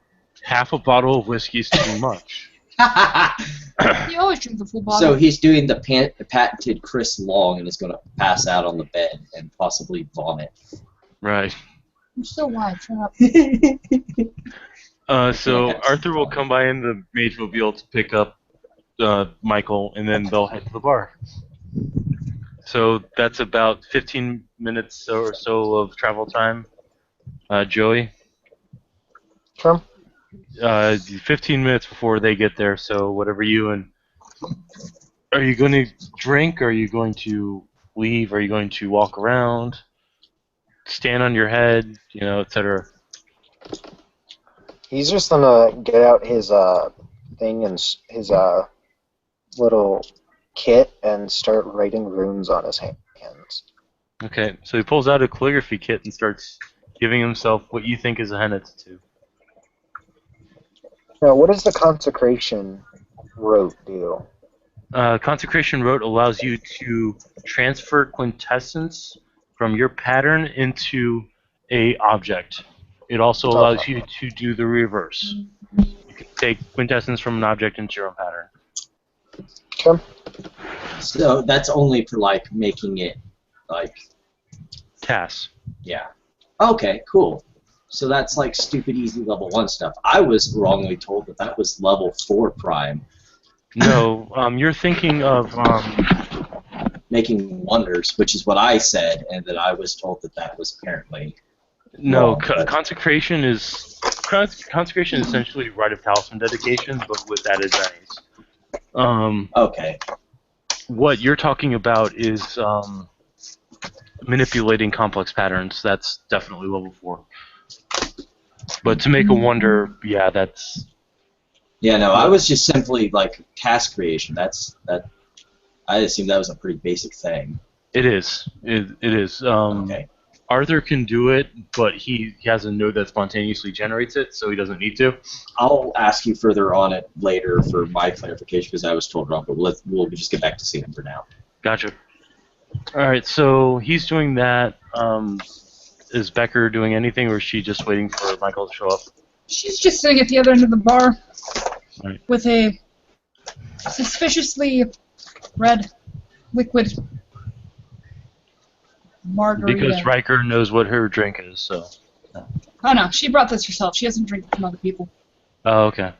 Speaker 1: half a bottle of whiskey is too much.
Speaker 6: You always drink the full bottle.
Speaker 3: So he's doing the patented Chris Long and is going to pass out on the bed and possibly vomit.
Speaker 1: Right.
Speaker 6: You're so wide. Shut up.
Speaker 1: So
Speaker 3: Yes.
Speaker 1: Arthur will come by in the Mage Mobile to pick up Michael, and then they'll head to the bar. So that's about 15 minutes or so of travel time. Joey?
Speaker 4: Sure.
Speaker 1: 15 minutes before they get there, so whatever you and... Are you going to drink? Are you going to leave? Are you going to walk around? Stand on your head? You know, etc.
Speaker 4: He's just gonna get out his thing and his little kit and start writing runes on his hands.
Speaker 1: Okay, so he pulls out a calligraphy kit and starts giving himself what you think is a henna tattoo.
Speaker 4: Now, what does the consecration rote do?
Speaker 1: Consecration Rote allows you to transfer quintessence from your pattern into a object. It also allows
Speaker 4: Okay.
Speaker 1: you to do the reverse. You can take quintessence from an object into your own pattern.
Speaker 4: Okay.
Speaker 3: So that's only for like making it like
Speaker 1: TAS.
Speaker 3: yeah. Okay, cool. So that's like stupid easy level 1 stuff. I was wrongly told that that was level 4 prime,
Speaker 1: No, you're thinking of
Speaker 3: making wonders, which is what I said, and that I was told that that was apparently
Speaker 1: no.
Speaker 3: wrong. But
Speaker 1: Consecration is essentially rite of talisman dedication, but with added values.
Speaker 3: okay,
Speaker 1: What you're talking about is manipulating complex patterns. That's definitely level 4. But to make a wonder, yeah, that's
Speaker 3: yeah, no, I was just simply like task creation. That. I assumed that was a pretty basic thing.
Speaker 1: it is. It is.
Speaker 3: Okay.
Speaker 1: Arthur can do it, but he has a node that spontaneously generates it, so he doesn't need to.
Speaker 3: I'll ask you further on it later for my clarification because I was told wrong. But we'll just get back to seeing him for now.
Speaker 1: Gotcha. All right, so he's doing that. Is Becker doing anything, or is she just waiting for Michael to show up?
Speaker 6: She's just sitting at the other end of the bar
Speaker 1: Right.
Speaker 6: with a suspiciously red liquid margarita.
Speaker 1: Because Riker knows what her drink is, so.
Speaker 6: Oh no, she brought this herself. She doesn't drink from other people.
Speaker 1: Oh, okay.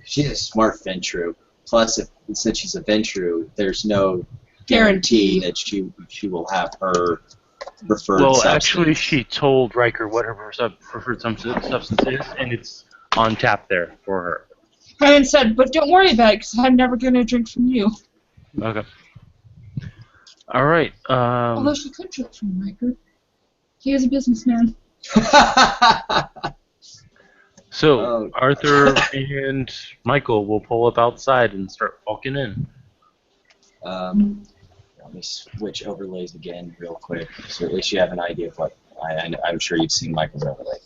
Speaker 3: She's a smart Ventru. Plus, since she's a Ventru, there's no
Speaker 6: Guarantee.
Speaker 3: guarantee that she will have her preferred
Speaker 1: Well,
Speaker 3: substance.
Speaker 1: actually, she told Riker what her preferred substance is, and it's on tap there for her.
Speaker 6: And then said, but don't worry about it, because I'm never going to drink from you.
Speaker 1: Okay. All right.
Speaker 6: Although she could drink from Riker. He is a businessman.
Speaker 1: So
Speaker 3: Oh.
Speaker 1: Arthur and Michael will pull up outside and start walking in.
Speaker 3: Let me switch overlays again real quick, so at least you have an idea of what I'm sure you've seen Michael's overlay.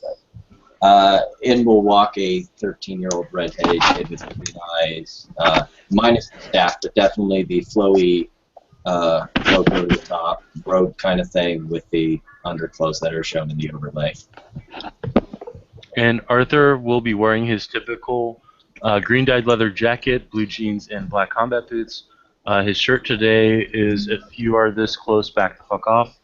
Speaker 3: But in will walk a 13-year-old redheaded kid with green eyes, minus the staff, but definitely the flowy cloak over the top, robe kind of thing with the underclothes that are shown in the overlay.
Speaker 1: And Arthur will be wearing his typical green-dyed leather jacket, blue jeans, and black combat boots. His shirt today is, if you are this close, back the fuck off.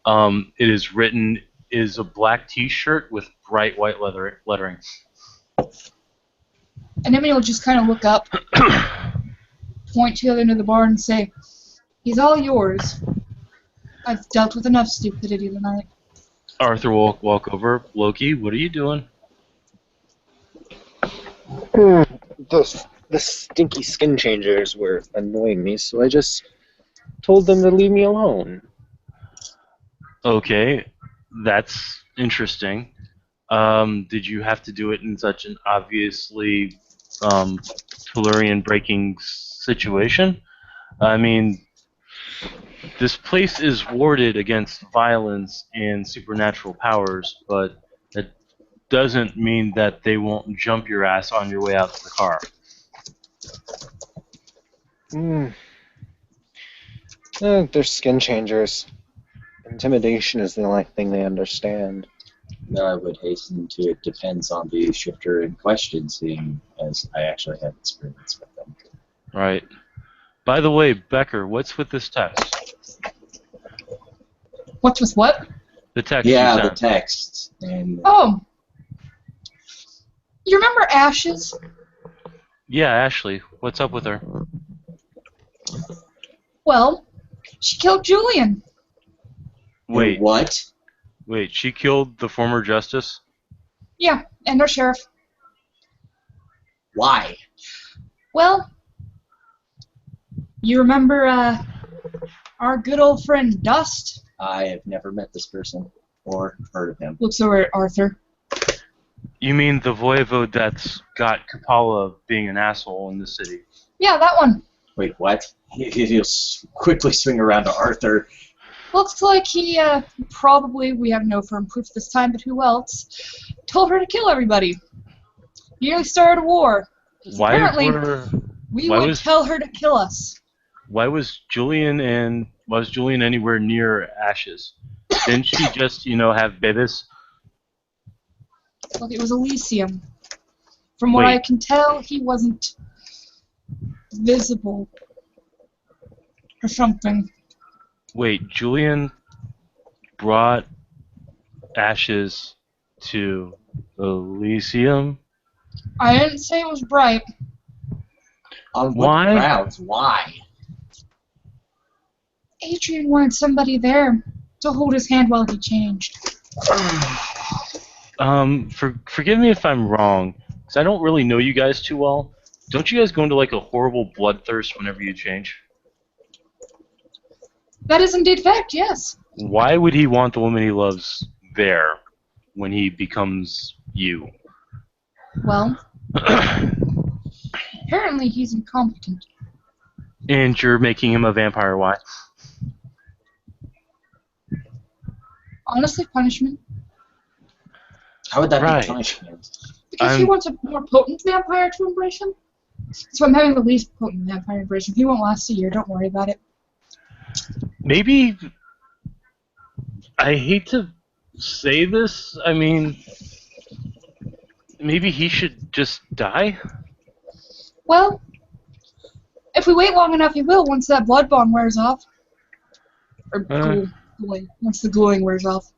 Speaker 1: It is a black t-shirt with bright white lettering.
Speaker 6: And Emily will just kind of look up, point to the other end of the bar, and say, he's all yours. I've dealt with enough stupidity tonight.
Speaker 1: Arthur will walk over. Loki, what are you doing?
Speaker 5: The stinky skin changers were annoying me, so I just told them to leave me alone.
Speaker 1: Okay, that's interesting. Did you have to do it in such an obviously Tellurian-breaking situation? I mean, this place is warded against violence and supernatural powers, but that doesn't mean that they won't jump your ass on your way out to the car.
Speaker 5: They're skin changers. Intimidation is the only thing they understand.
Speaker 3: I would hasten to it depends on the shifter in question, seeing as I actually have experience with them.
Speaker 1: Right. By the way, Becker, what's with this text?
Speaker 6: What's with what?
Speaker 1: The text you
Speaker 3: Yeah, the
Speaker 1: sent.
Speaker 3: text. And
Speaker 6: Oh. You remember Ashes?
Speaker 1: Yeah, Ashley. What's up with her?
Speaker 6: Well, she killed Julian.
Speaker 1: Wait,
Speaker 3: what?
Speaker 1: she killed the former justice?
Speaker 6: Yeah, and our sheriff.
Speaker 3: Why?
Speaker 6: Well, you remember our good old friend Dust?
Speaker 3: I have never met this person or heard of him.
Speaker 6: Looks over at Arthur.
Speaker 1: You mean the voivode that's got Kapala being an asshole in the city?
Speaker 6: Yeah, that one.
Speaker 3: Wait, what? He'll quickly swing around to Arthur.
Speaker 6: Looks like he probably, we have no firm proof this time, but who else, told her to kill everybody. Nearly started a war.
Speaker 1: Why
Speaker 6: Apparently- We
Speaker 1: Why
Speaker 6: would
Speaker 1: was
Speaker 6: tell her to kill us.
Speaker 1: why was Julian anywhere near Ashes? Didn't she just, have babies?
Speaker 6: Look, it was Elysium. From what I
Speaker 1: Wait,
Speaker 6: can tell, he wasn't visible or something.
Speaker 1: wait, Julian brought Ashes to Elysium?
Speaker 6: I didn't say it was bright.
Speaker 3: On what
Speaker 1: Why?
Speaker 3: grounds? Why?
Speaker 6: Adrian wanted somebody there to hold his hand while he changed.
Speaker 1: Forgive me if I'm wrong, because I don't really know you guys too well. Don't you guys go into like a horrible bloodthirst whenever you change?
Speaker 6: That is indeed fact, yes.
Speaker 1: Why would he want the woman he loves there when he becomes you?
Speaker 6: Well, apparently he's incompetent.
Speaker 1: And you're making him a vampire, why?
Speaker 6: Honestly, punishment.
Speaker 3: How would that
Speaker 1: Right.
Speaker 3: be punishment?
Speaker 6: Because he wants a more potent vampire to embrace him. So I'm having the least potent vampire embrace him. He won't last a year, don't worry about it.
Speaker 1: Maybe, I hate to say this, I mean, maybe he should just die?
Speaker 6: Well, if we wait long enough, he will once that blood bond wears off. Or glowing. Once the glowing wears off.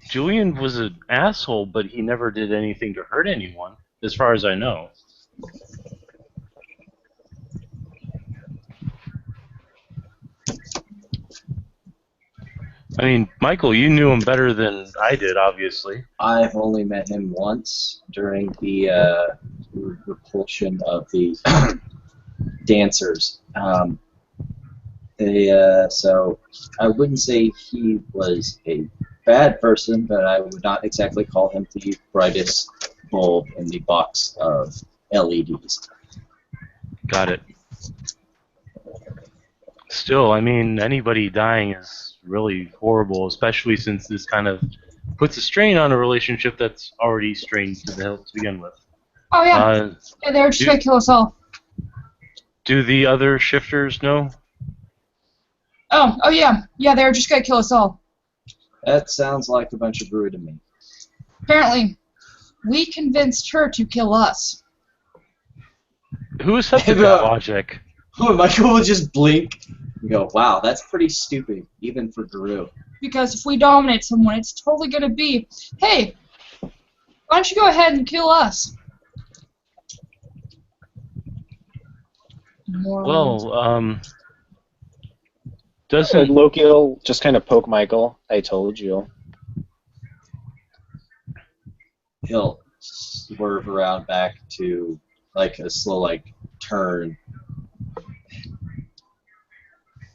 Speaker 1: Julian was an asshole, but he never did anything to hurt anyone, as far as I know. I mean, Michael, you knew him better than I did, obviously.
Speaker 3: I've only met him once during the repulsion of the dancers. So I wouldn't say he was a bad person, but I would not exactly call him the brightest bulb in the box of LEDs.
Speaker 1: Got it. Still, I mean, anybody dying is really horrible, especially since this kind of puts a strain on a relationship that's already strained to begin with.
Speaker 6: Oh yeah, yeah, they were just gonna kill us all.
Speaker 1: Do the other shifters know?
Speaker 6: Oh yeah, they were just gonna kill us all.
Speaker 3: That sounds like a bunch of brew to me.
Speaker 6: Apparently, we convinced her to kill us.
Speaker 1: Who accepted that logic?
Speaker 3: Michael will just blink and go, wow, that's pretty stupid, even for Guru.
Speaker 6: Because if we dominate someone, it's totally gonna be, hey, why don't you go ahead and kill us?
Speaker 1: Well, doesn't
Speaker 5: Loki will just kind of poke Michael. I told you.
Speaker 3: He'll swerve around back to like a slow turn.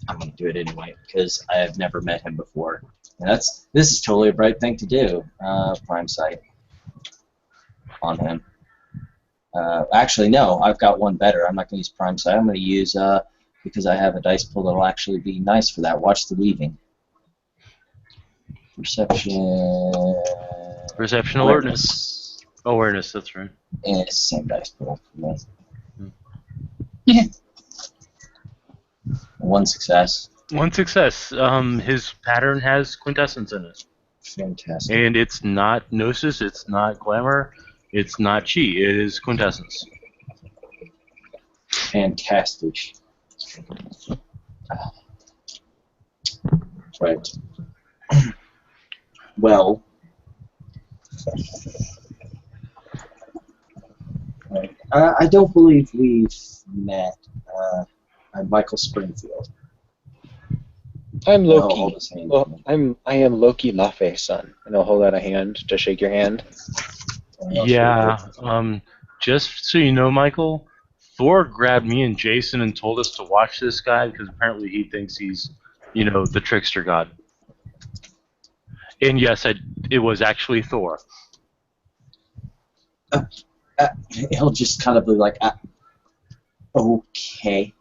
Speaker 3: I'm gonna do it anyway because I have never met him before. And this is totally a bright thing to do. Prime sight on him. Actually, no, I've got one better. I'm not gonna use prime sight. I'm gonna use because I have a dice pool that'll actually be nice for that. Watch the weaving. Perception.
Speaker 1: alertness. Awareness, that's right.
Speaker 3: And it's the same dice pool.
Speaker 6: Yeah.
Speaker 3: One success.
Speaker 1: One success. His pattern has quintessence in it.
Speaker 3: Fantastic.
Speaker 1: And it's not gnosis, it's not glamour, it's not chi, it is quintessence.
Speaker 3: Fantastic. Right. Well. Right. I don't believe we've met Michael Springfield.
Speaker 5: I'm
Speaker 3: No,
Speaker 5: Loki.
Speaker 3: hold his hand.
Speaker 5: Well, I am Loki Laffey's son, and I'll hold out a hand to shake your hand.
Speaker 1: Yeah, just so you know, Michael, Thor grabbed me and Jason and told us to watch this guy because apparently he thinks he's, the trickster god. And yes, it was actually Thor.
Speaker 3: He'll just kind of be like, okay.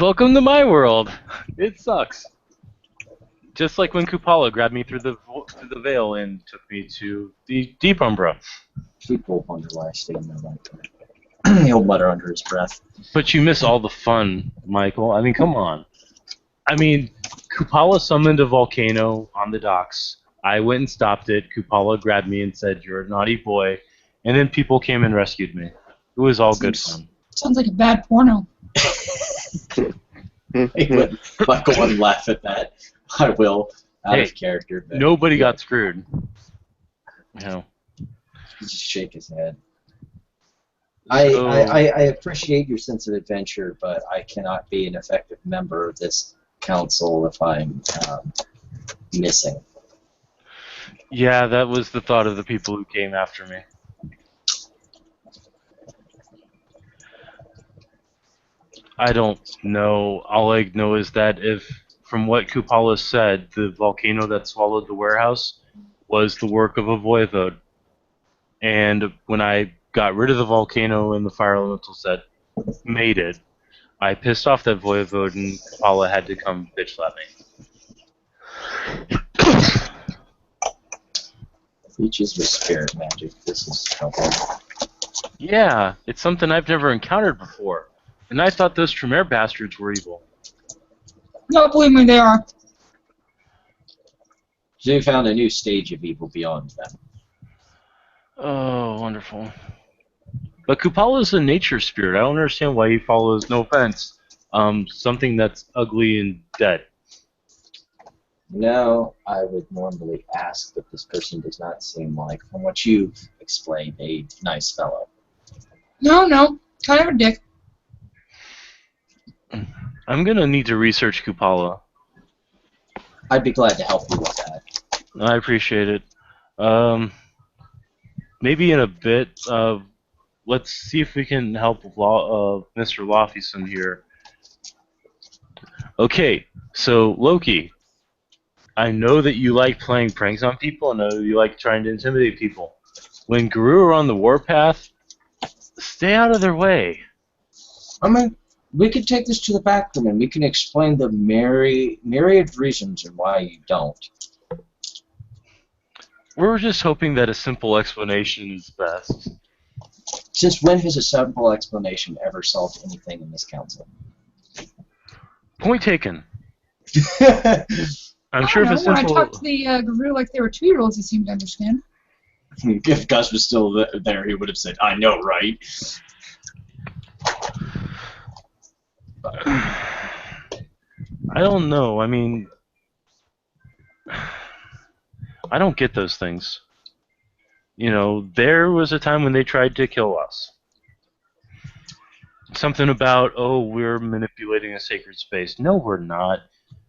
Speaker 1: Welcome to my world. It sucks. Just like when Kupala grabbed me through the veil and took me to the Deep Umbra.
Speaker 3: People wonder why I stay in there like that. He'll mutter under his breath.
Speaker 1: But you miss all the fun, Michael. I mean, come on. I mean, Kupala summoned a volcano on the docks. I went and stopped it. Kupala grabbed me and said, "You're a naughty boy." And then people came and rescued me. It was all good fun.
Speaker 6: Sounds like a bad porno.
Speaker 3: Michael wouldn't laugh at that. I will, out of character. But
Speaker 1: Nobody got screwed. You know.
Speaker 3: He just shake his head.
Speaker 1: So-
Speaker 3: I appreciate your sense of adventure, but I cannot be an effective member of this council if I'm missing.
Speaker 1: Yeah, that was the thought of the people who came after me. I don't know. All I know is that from what Kupala said, the volcano that swallowed the warehouse was the work of a voivode. And when I got rid of the volcano and the fire elementals that made it, I pissed off that voivode and Kupala had to come bitch slap me.
Speaker 3: Leeches with spirit magic. This is trouble.
Speaker 1: Yeah, it's something I've never encountered before. And I thought those Tremere bastards were evil.
Speaker 6: No, believe me, they are.
Speaker 3: So you found a new stage of evil beyond them.
Speaker 1: Oh, wonderful. But Kupala's a nature spirit. I don't understand why he follows, no offense, something that's ugly and dead.
Speaker 3: No, I would normally ask, but this person does not seem like, from what you've explained, a nice fellow.
Speaker 6: No, kind of a dick.
Speaker 1: I'm gonna need to research Kupala.
Speaker 3: I'd be glad to help you with that.
Speaker 1: I appreciate it. Maybe in a bit, let's see if we can help Mr. Loftyson here. Okay, so Loki, I know that you like playing pranks on people. I know you like trying to intimidate people. When Guru are on the warpath, stay out of their way.
Speaker 3: I mean, we could take this to the back room and we can explain the myriad reasons and why you don't.
Speaker 1: We're just hoping that a simple explanation is best.
Speaker 3: Since when has a simple explanation ever solved anything in this council?
Speaker 1: Point taken.
Speaker 3: If
Speaker 1: I'm sure if a
Speaker 6: When I
Speaker 1: simple...
Speaker 6: talked to the guru like they were 2-year-olds, he seemed to understand.
Speaker 3: Gus was still there, he would have said, "I know, right?"
Speaker 1: I don't know. I mean, I don't get those things. You know, there was a time when they tried to kill us. Something about, oh, we're manipulating a sacred space. No, we're not.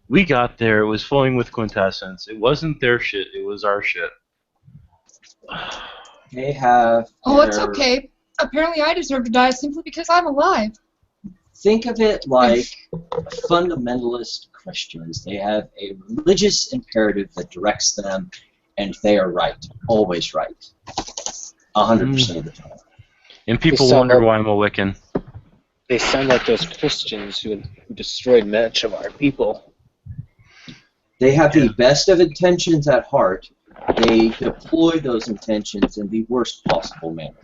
Speaker 1: We got there. It was flowing with quintessence. It wasn't their shit. It was our shit.
Speaker 3: They have.
Speaker 6: Oh, it's
Speaker 3: their-
Speaker 6: okay. Apparently I deserve to die simply because I'm alive.
Speaker 3: Think of it like fundamentalist Christians. They have a religious imperative that directs them, and they are right. Always right. 100% of the time.
Speaker 1: And people
Speaker 5: They sound
Speaker 1: wonder
Speaker 5: like-
Speaker 1: why I'm a Wiccan.
Speaker 5: They sound like those Christians who destroyed much of our people.
Speaker 3: They have the best of intentions at heart. They deploy those intentions in the worst possible manner.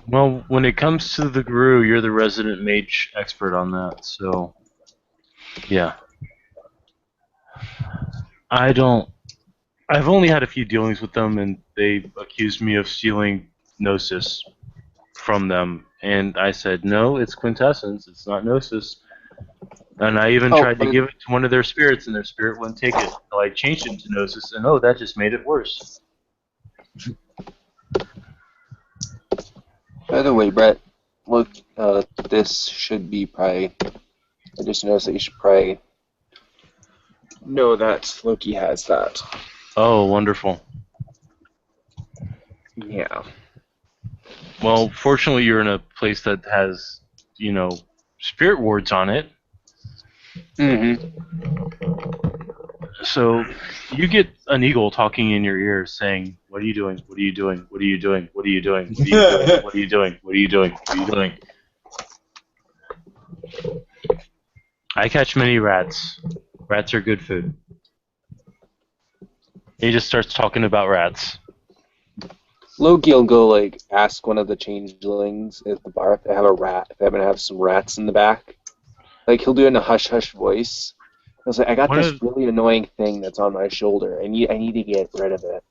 Speaker 1: Well, when it comes to the Guru, you're the resident mage expert on that, so... Yeah. I've only had a few dealings with them, and they accused me of stealing Gnosis from them. And I said, no, it's quintessence, it's not Gnosis. And I even tried to give it to one of their spirits, and their spirit wouldn't take it. So I changed it to Gnosis, and oh, that just made it worse.
Speaker 4: By the way, Brett, look, this should be probably. I just noticed that you should probably know that Loki has that.
Speaker 1: Oh, wonderful.
Speaker 4: Yeah.
Speaker 1: Well, fortunately, you're in a place that has, you know, spirit wards on it.
Speaker 4: Mm-hmm.
Speaker 1: So you get an eagle talking in your ear saying, "What are you doing? What are you doing? What are you doing? What are you doing? What are you doing? What are you doing? What are you doing? What are you doing? What are you doing?" I catch many rats. Rats are good food. He just starts talking about rats.
Speaker 5: Loki'll go like ask one of the changelings at the bar if they have a rat, if they happen to have some rats in the back. Like he'll do it in a hush hush voice. He'll say, "I got
Speaker 1: One
Speaker 5: this
Speaker 1: of
Speaker 5: really annoying thing that's on my shoulder. I need to get rid of it."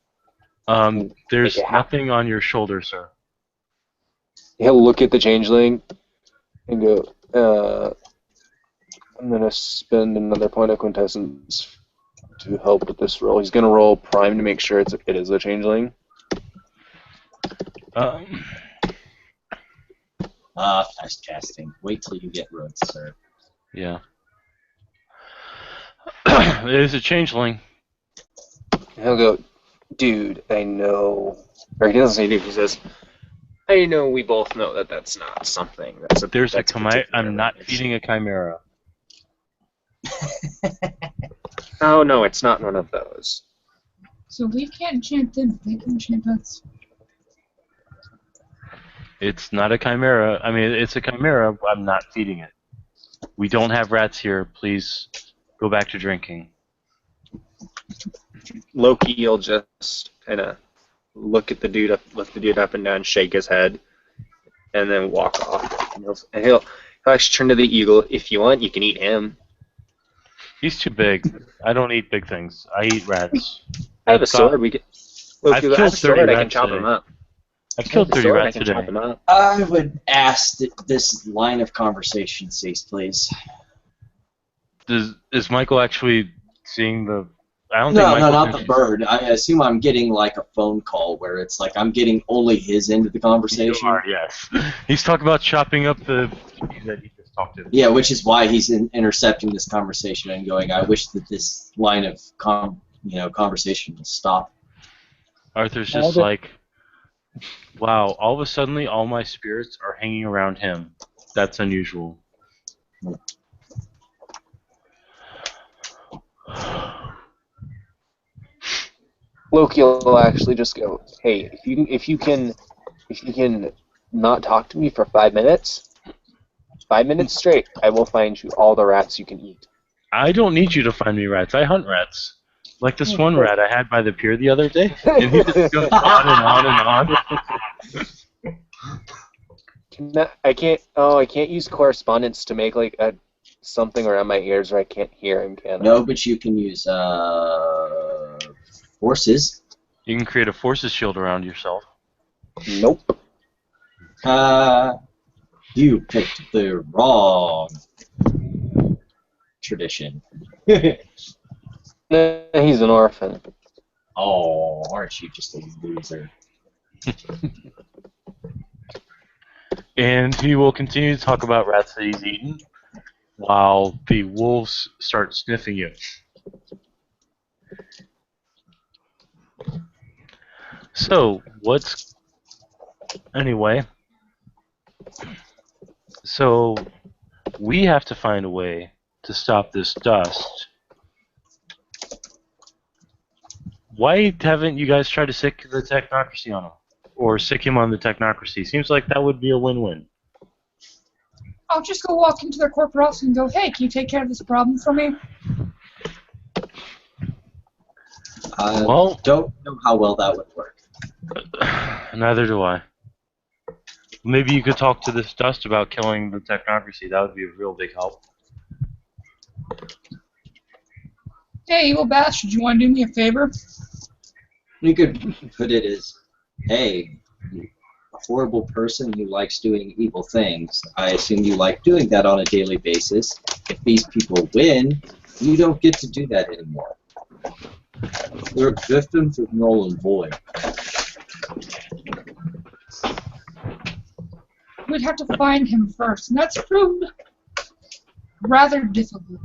Speaker 5: Make
Speaker 1: there's
Speaker 5: it happen.
Speaker 1: nothing on your shoulder, sir.
Speaker 5: He'll look at the changeling and go, I'm gonna spend another point of quintessence to help with this roll. He's gonna roll prime to make sure it is a changeling.
Speaker 3: Fast casting. Wait till you get roads, sir.
Speaker 1: Yeah. It is a changeling.
Speaker 5: He'll go, dude, I know. Or he doesn't say dude, he says, I know we both know that that's not something.
Speaker 1: There's a
Speaker 5: particular
Speaker 1: chimera. I'm not
Speaker 5: language."
Speaker 1: feeding a chimera.
Speaker 5: Oh, no, it's not one of those.
Speaker 6: So we can't enchant them. They can enchant us.
Speaker 1: It's not a chimera. I mean, it's a chimera, but I'm not feeding it. We don't have rats here. Please go back to drinking.
Speaker 5: Loki'll just kind of look the dude up and down, shake his head, and then walk off. And he'll actually turn to the eagle. If you want, you can eat him.
Speaker 1: He's too big. I don't eat big things. I eat rats.
Speaker 5: I have a
Speaker 1: I've got-
Speaker 5: sword.
Speaker 1: I've
Speaker 5: I have
Speaker 1: killed
Speaker 5: a sword.
Speaker 1: 30
Speaker 5: I can
Speaker 1: rats
Speaker 5: chop
Speaker 1: today.
Speaker 5: him up.
Speaker 1: I've killed 30
Speaker 5: I
Speaker 1: rats
Speaker 5: can chop
Speaker 1: today.
Speaker 5: him up.
Speaker 3: I would ask that this line of conversation cease, please.
Speaker 1: Is Michael actually seeing the? I don't
Speaker 3: No,
Speaker 1: think
Speaker 3: no,
Speaker 1: Michael
Speaker 3: not the bird. I assume I'm getting like a phone call where it's like I'm getting only his end of the
Speaker 1: You
Speaker 3: conversation.
Speaker 1: are, yes. He's talking about chopping up the that he just talked to.
Speaker 3: Yeah, which is why he's intercepting this conversation and going, I wish that this line of conversation will stop.
Speaker 1: Arthur's just like, wow, all of a sudden all my spirits are hanging around him. That's unusual.
Speaker 5: Loki will actually just go, hey, if you can not talk to me for 5 minutes, 5 minutes straight, I will find you all the rats you can eat.
Speaker 1: I don't need you to find me rats. I hunt rats. Like this one rat I had by the pier the other day, and he just goes on and on and on.
Speaker 5: I can't use correspondence to make like something around my ears where I can't hear him, can I?
Speaker 3: No, but you can use forces.
Speaker 1: You can create a forces shield around yourself.
Speaker 5: Nope.
Speaker 3: You picked the wrong tradition.
Speaker 5: He's an orphan.
Speaker 3: Oh, aren't you just a loser?
Speaker 1: And he will continue to talk about rats that he's eaten while the wolves start sniffing you. So, anyway, so we have to find a way to stop this dust. Why haven't you guys tried to sick the technocracy on him? Or sick him on the technocracy? Seems like that would be a win-win.
Speaker 6: I'll just go walk into their corporate office and go, hey, can you take care of this problem for me?
Speaker 3: Well, don't know how well that would work.
Speaker 1: Neither do I. Maybe you could talk to this dust about killing the technocracy. That would be a real big help.
Speaker 6: Hey, evil bastard, you want to do me a favor?
Speaker 3: You could put it as, hey, a horrible person who likes doing evil things. I assume you like doing that on a daily basis. If these people win, you don't get to do that anymore. They're victims of null and void.
Speaker 6: We'd have to find him first, and that's proved rather difficult.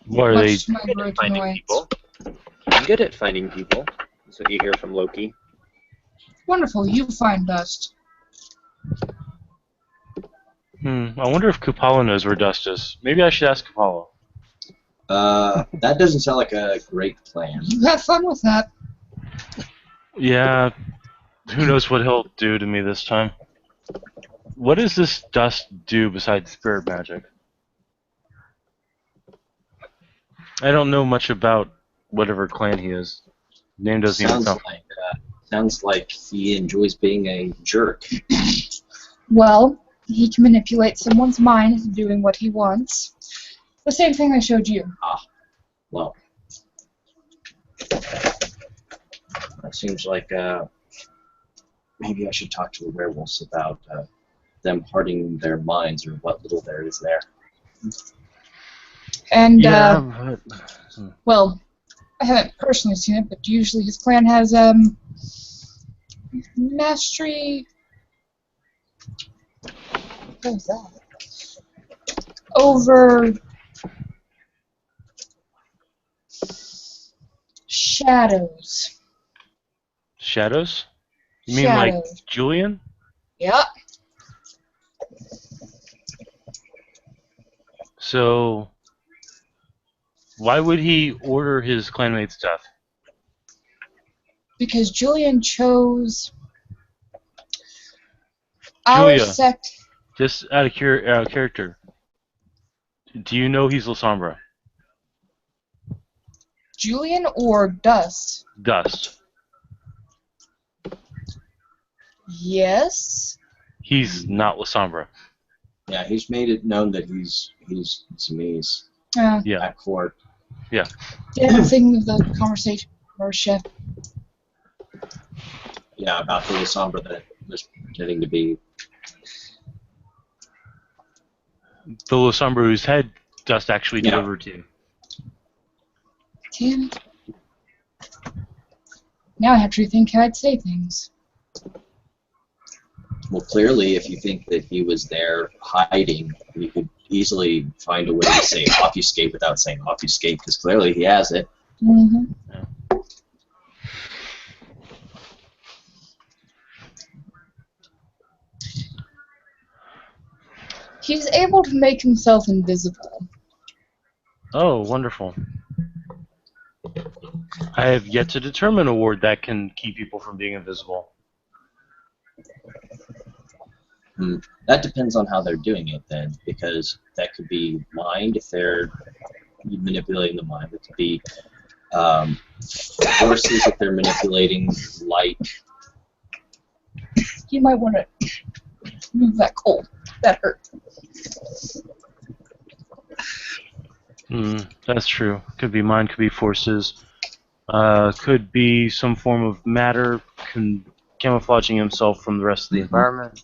Speaker 1: What are
Speaker 6: Much
Speaker 1: they?
Speaker 6: to my great
Speaker 5: Finding
Speaker 6: annoyance.
Speaker 5: people. I'm good at finding people. That's what you hear from Loki.
Speaker 6: Wonderful, you find dust.
Speaker 1: I wonder if Kupala knows where dust is. Maybe I should ask Kupala.
Speaker 3: That doesn't sound like a great plan.
Speaker 6: You have fun with that.
Speaker 1: Yeah, who knows what he'll do to me this time. What does this dust do besides spirit magic? I don't know much about whatever clan he is. Name doesn't even sound.
Speaker 3: Sounds like he enjoys being a jerk.
Speaker 6: Well, he can manipulate someone's mind into doing what he wants. The same thing I showed you.
Speaker 3: Well, that seems like maybe I should talk to the werewolves about them hardening their minds or what little there is there.
Speaker 6: And,
Speaker 1: Yeah, but
Speaker 6: well, I haven't personally seen it, but usually his clan has, mastery. What was that? Over shadows.
Speaker 1: shadows? You mean like
Speaker 6: Shadows.
Speaker 1: Julian?
Speaker 6: Yep.
Speaker 1: So, why would he order his clanmate's death?
Speaker 6: Because Julian chose our
Speaker 1: Julia,
Speaker 6: sect.
Speaker 1: just out of character, do you know he's Lasombra?
Speaker 6: Julian or Dust?
Speaker 1: Dust.
Speaker 6: Yes.
Speaker 1: He's not Lasombra.
Speaker 3: Yeah, he's made it known that he's Zamiz
Speaker 1: Yeah.
Speaker 3: at court.
Speaker 6: Yeah, the thing of the conversation, or chef.
Speaker 3: Yeah, about the Sombra that was pretending to be.
Speaker 1: The Lasombra whose head Dust actually
Speaker 3: Yeah.
Speaker 1: delivered to you.
Speaker 6: Damn it. Now I have to rethink how I'd say things.
Speaker 3: Well, clearly, if you think that he was there hiding, you could easily find a way to say obfuscate without saying obfuscate, because clearly he has it.
Speaker 6: Mm-hmm.
Speaker 1: Yeah.
Speaker 6: He's able to make himself invisible.
Speaker 1: Oh, wonderful. I have yet to determine a ward that can keep people from being invisible.
Speaker 3: That depends on how they're doing it, then, because that could be mind if they're manipulating the mind. It could be forces if they're manipulating light.
Speaker 6: You might want to move that coal. That hurt.
Speaker 1: That's true. Could be mind, could be forces. Could be some form of matter camouflaging himself from the rest of the environment.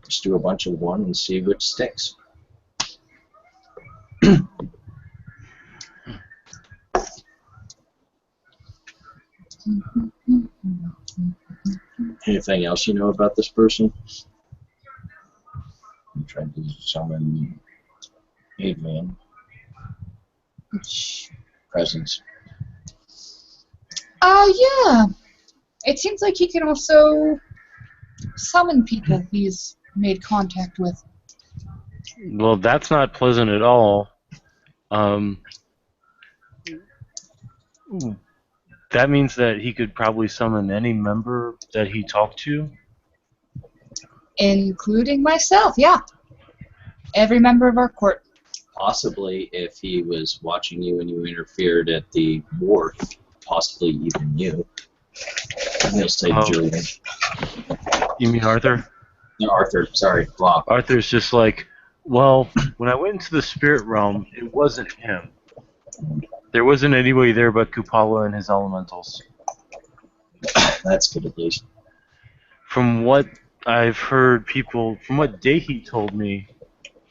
Speaker 3: Just do a bunch of one and see which sticks. Anything else you know about this person? I'm trying to summon Adrian. Presence.
Speaker 6: Yeah. It seems like he can also summon people he's made contact with.
Speaker 1: Well, that's not pleasant at all. That means that he could probably summon any member that he talked to.
Speaker 6: Including myself, yeah. Every member of our court.
Speaker 3: Possibly, if he was watching you and you interfered at the wharf, possibly even you. I'm going to say Julian.
Speaker 1: You mean Arthur?
Speaker 3: No, Arthur, sorry. Wow.
Speaker 1: Arthur's just like, well, when I went into the spirit realm, it wasn't him. There wasn't anybody there but Kupala and his elementals.
Speaker 3: That's good at least.
Speaker 1: From what I've heard from what Dehi told me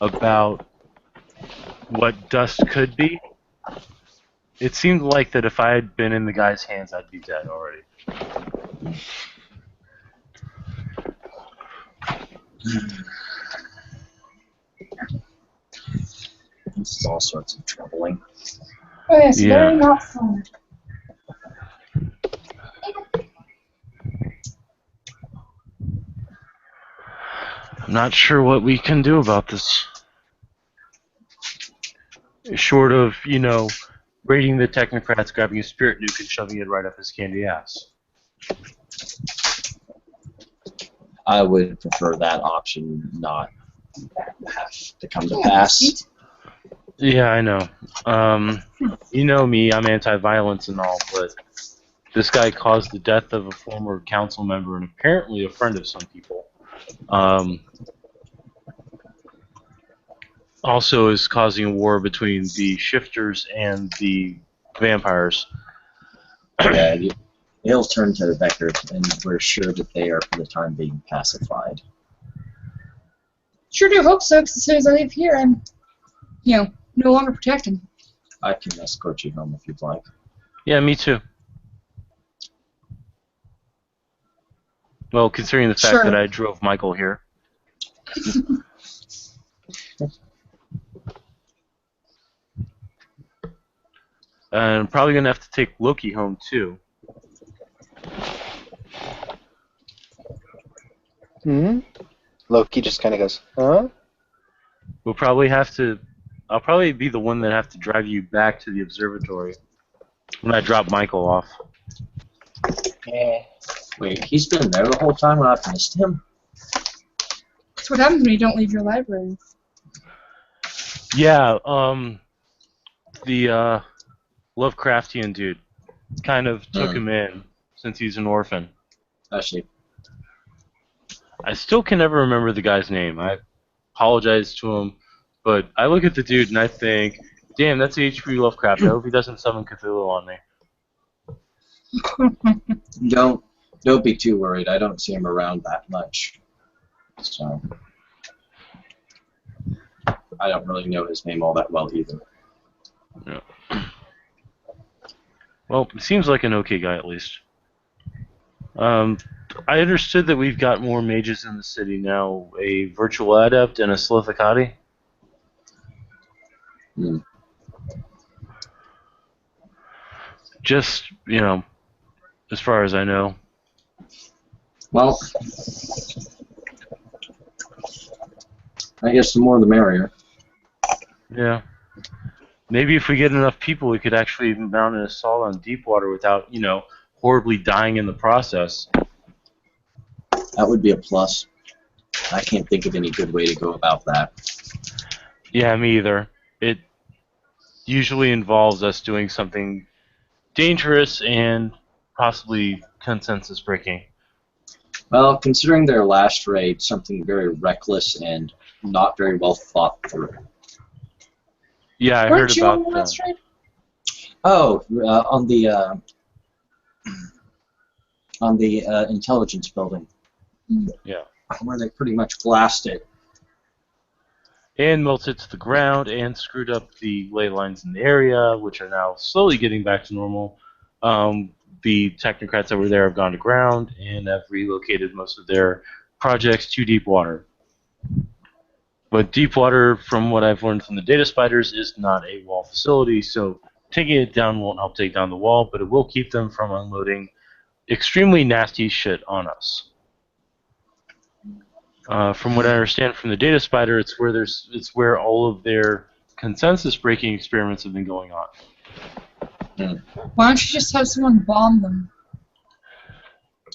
Speaker 1: about what dust could be, it seemed like that if I had been in the guy's hands, I'd be dead already.
Speaker 3: This is all sorts of troubling.
Speaker 6: Oh, yes,
Speaker 1: Yeah.
Speaker 6: very not fun.
Speaker 1: I'm not sure what we can do about this. Short of, raiding the technocrats, grabbing a spirit nuke, and shoving it right up his candy ass.
Speaker 3: I would prefer that option not have to come to pass.
Speaker 1: Yeah, I know. You know me, I'm anti-violence and all, but this guy caused the death of a former council member and apparently a friend of some people. Also is causing a war between the shifters and the vampires.
Speaker 3: Yeah, it'll turn to the Becker, and we're sure that they are, for the time being, pacified.
Speaker 6: Sure do hope so, because as soon as I leave here, I'm, no longer protected.
Speaker 3: I can escort you home if you'd like.
Speaker 1: Yeah, me too. Well, considering the fact
Speaker 6: Sure.
Speaker 1: that I drove Michael here. And I'm probably going to have to take Loki home too.
Speaker 4: Loki just kind of goes, huh?
Speaker 1: We'll probably have to... I'll probably be the one that have to drive you back to the observatory when I drop Michael off.
Speaker 3: Wait, he's been there the whole time and I've missed him?
Speaker 6: That's what happens when you don't leave your library.
Speaker 1: Yeah, the Lovecraftian dude kind of took him in since he's an orphan.
Speaker 3: Actually,
Speaker 1: I still can never remember the guy's name. I apologize to him, but I look at the dude and I think, damn, that's H.P. Lovecraft. I hope he doesn't summon Cthulhu on me.
Speaker 3: don't be too worried. I don't see him around that much. So I don't really know his name all that well either.
Speaker 1: Yeah. Well, he seems like an okay guy at least. I understood that we've got more mages in the city now. A virtual adept and a Slithakati. Just, as far as I know.
Speaker 3: Well, I guess the more the merrier.
Speaker 1: Yeah. Maybe if we get enough people, we could actually mount an assault on Deepwater without, horribly dying in the process.
Speaker 3: That would be a plus. I can't think of any good way to go about that.
Speaker 1: Yeah, me either. It usually involves us doing something dangerous and possibly consensus breaking.
Speaker 3: Well, considering their last raid, something very reckless and not very well thought through.
Speaker 1: Yeah, I
Speaker 6: Weren't
Speaker 1: heard
Speaker 6: you
Speaker 1: about
Speaker 6: on the last raid?
Speaker 3: Oh, on the intelligence building.
Speaker 1: Yeah.
Speaker 3: Where they pretty much blasted.
Speaker 1: And melted to the ground and screwed up the ley lines in the area, which are now slowly getting back to normal. The technocrats that were there have gone to ground and have relocated most of their projects to Deepwater. But Deepwater, from what I've learned from the data spiders, is not a wall facility, so taking it down won't help take down the wall, but it will keep them from unloading extremely nasty shit on us. From what I understand from the data spider, it's where all of their consensus breaking experiments have been going on.
Speaker 6: Why don't you just have someone bomb them?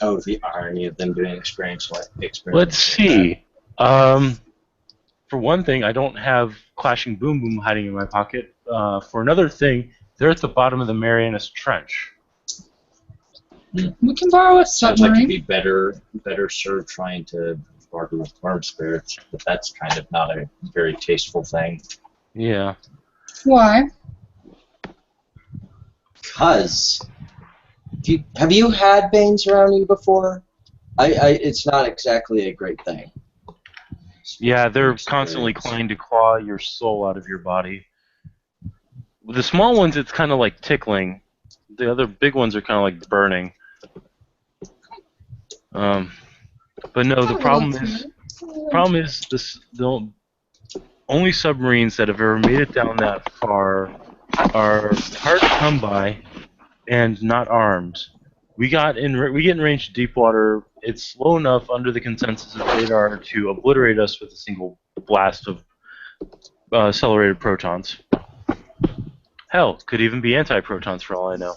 Speaker 3: Oh, the irony of them doing experiments like
Speaker 1: Let's see. For one thing, I don't have Clashing Boom Boom hiding in my pocket. For another thing, they're at the bottom of the Marianas Trench.
Speaker 6: We can borrow a
Speaker 3: Sounds like you'd
Speaker 6: submarine.
Speaker 3: be better served trying to barter with farm spirits, but that's kind of not a very tasteful thing.
Speaker 1: Yeah.
Speaker 6: Why?
Speaker 3: Because have you had Banes around you before? It's not exactly a great thing.
Speaker 1: Yeah, they're constantly trying to claw your soul out of your body. With the small ones, it's kind of like tickling. The other big ones are kind of like burning. But no, the problem is the only submarines that have ever made it down that far are hard to come by and not armed. We get in range of Deepwater. It's slow enough under the consensus of radar to obliterate us with a single blast of accelerated protons. Hell, could even be anti-protons for all I know.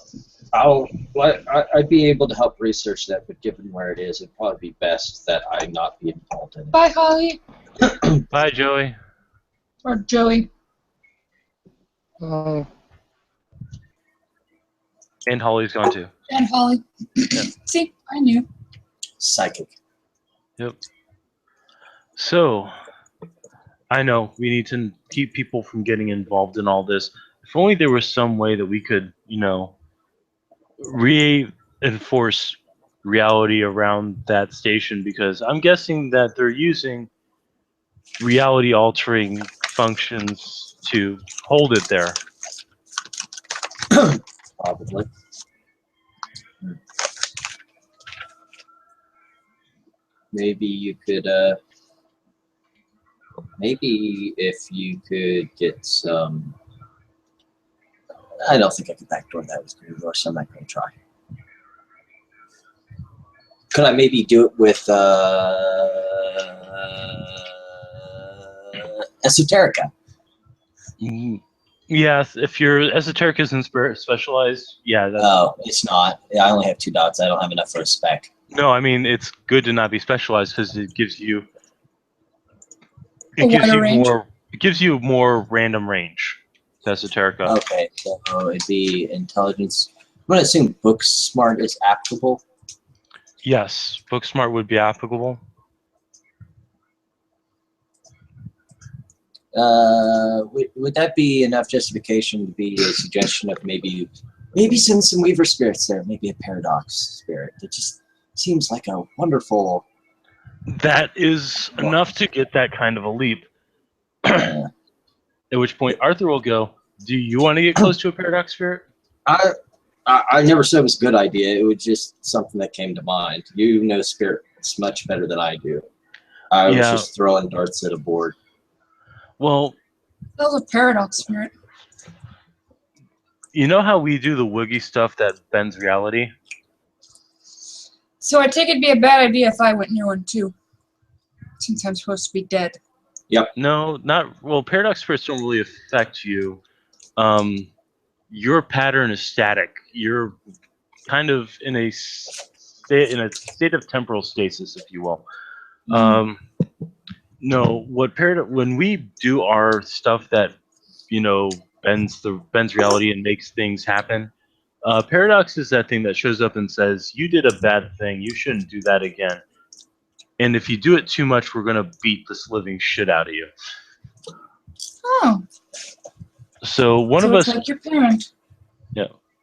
Speaker 3: I'd be able to help research that, but given where it is, it'd probably be best that I not be involved in it.
Speaker 6: Bye, Holly.
Speaker 1: Bye, Joey.
Speaker 6: Or Joey.
Speaker 4: Uh,
Speaker 1: And Holly's gone too.
Speaker 6: And Holly.
Speaker 1: Yeah.
Speaker 6: See, I knew.
Speaker 3: Psychic.
Speaker 1: Yep. So, I know we need to keep people from getting involved in all this. If only there was some way that we could, reinforce reality around that station, because I'm guessing that they're using reality altering functions to hold it there.
Speaker 3: Probably. Maybe you could, maybe if you could get some. I don't think I could backdoor that with Greenville, so I'm not going to try. Could I maybe do it with Esoterica?
Speaker 1: Yes, if your esoteric isn't specialized, yeah.
Speaker 3: Oh, it's not. I only have 2 dots. I don't have enough for a spec.
Speaker 1: No, I mean it's good to not be specialized because it gives you
Speaker 6: A wider range.
Speaker 1: more random range. To esoterica.
Speaker 3: Okay, so it'd be intelligence. I'm going to assume book smart is applicable.
Speaker 1: Yes, book smart would be applicable.
Speaker 3: Would that be enough justification to be a suggestion of maybe send some Weaver spirits there, maybe a paradox spirit? It just seems like a wonderful.
Speaker 1: That is enough to get that kind of a leap. At which point Arthur will go, do you want to get close to a paradox spirit?
Speaker 3: I never said it was a good idea. It was just something that came to mind. You know spirits much better than I do. I was just throwing darts at a board.
Speaker 1: Well,
Speaker 6: That was a paradox spirit.
Speaker 1: you know how we do the woogie stuff that bends reality?
Speaker 6: So I take it'd be a bad idea if I went near one too. Since I'm supposed to be dead.
Speaker 1: No, paradox spirits don't really affect you. Your pattern is static. You're kind of in a state of temporal stasis, if you will. No, when we do our stuff that bends reality and makes things happen, paradox is that thing that shows up and says, you did a bad thing, you shouldn't do that again. And if you do it too much, we're gonna beat this living shit out of you.
Speaker 6: Oh.
Speaker 1: So one of
Speaker 6: it's
Speaker 1: us
Speaker 6: like your parent.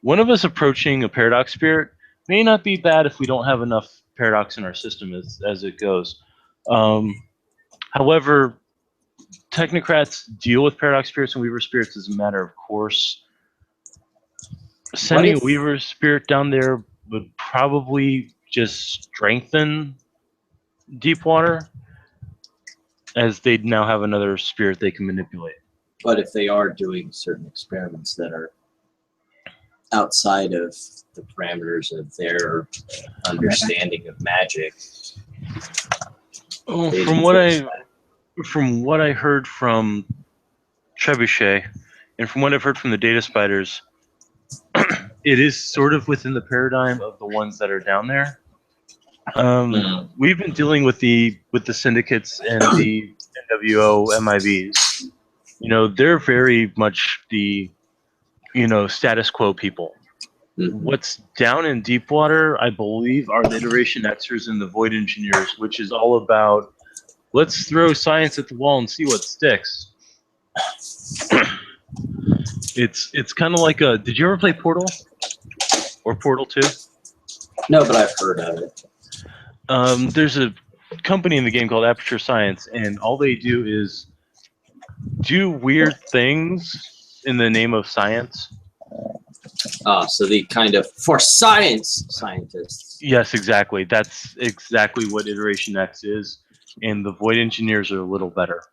Speaker 1: one of us approaching a paradox spirit may not be bad if we don't have enough paradox in our system as it goes. However, technocrats deal with paradox spirits and weaver spirits as a matter of course. Sending a weaver spirit down there would probably just strengthen Deepwater, as they'd now have another spirit they can manipulate.
Speaker 3: But if they are doing certain experiments that are outside of the parameters of their understanding of magic,
Speaker 1: from what I heard from Trebuchet, and from what I've heard from the Data Spiders, it is sort of within the paradigm of the ones that are down there. We've been dealing with the syndicates and the NWO MIBs. They're very much the status quo people. What's down in Deepwater, I believe, are the Iteration Xers and the Void Engineers, which is all about let's throw science at the wall and see what sticks. It's kind of like did you ever play Portal or Portal 2?
Speaker 3: No, but I've heard of it.
Speaker 1: There's a company in the game called Aperture Science, and all they do is do weird things in the name of science.
Speaker 3: So the kind of for science scientists.
Speaker 1: Yes, exactly. That's exactly what Iteration X is, and the Void Engineers are a little better.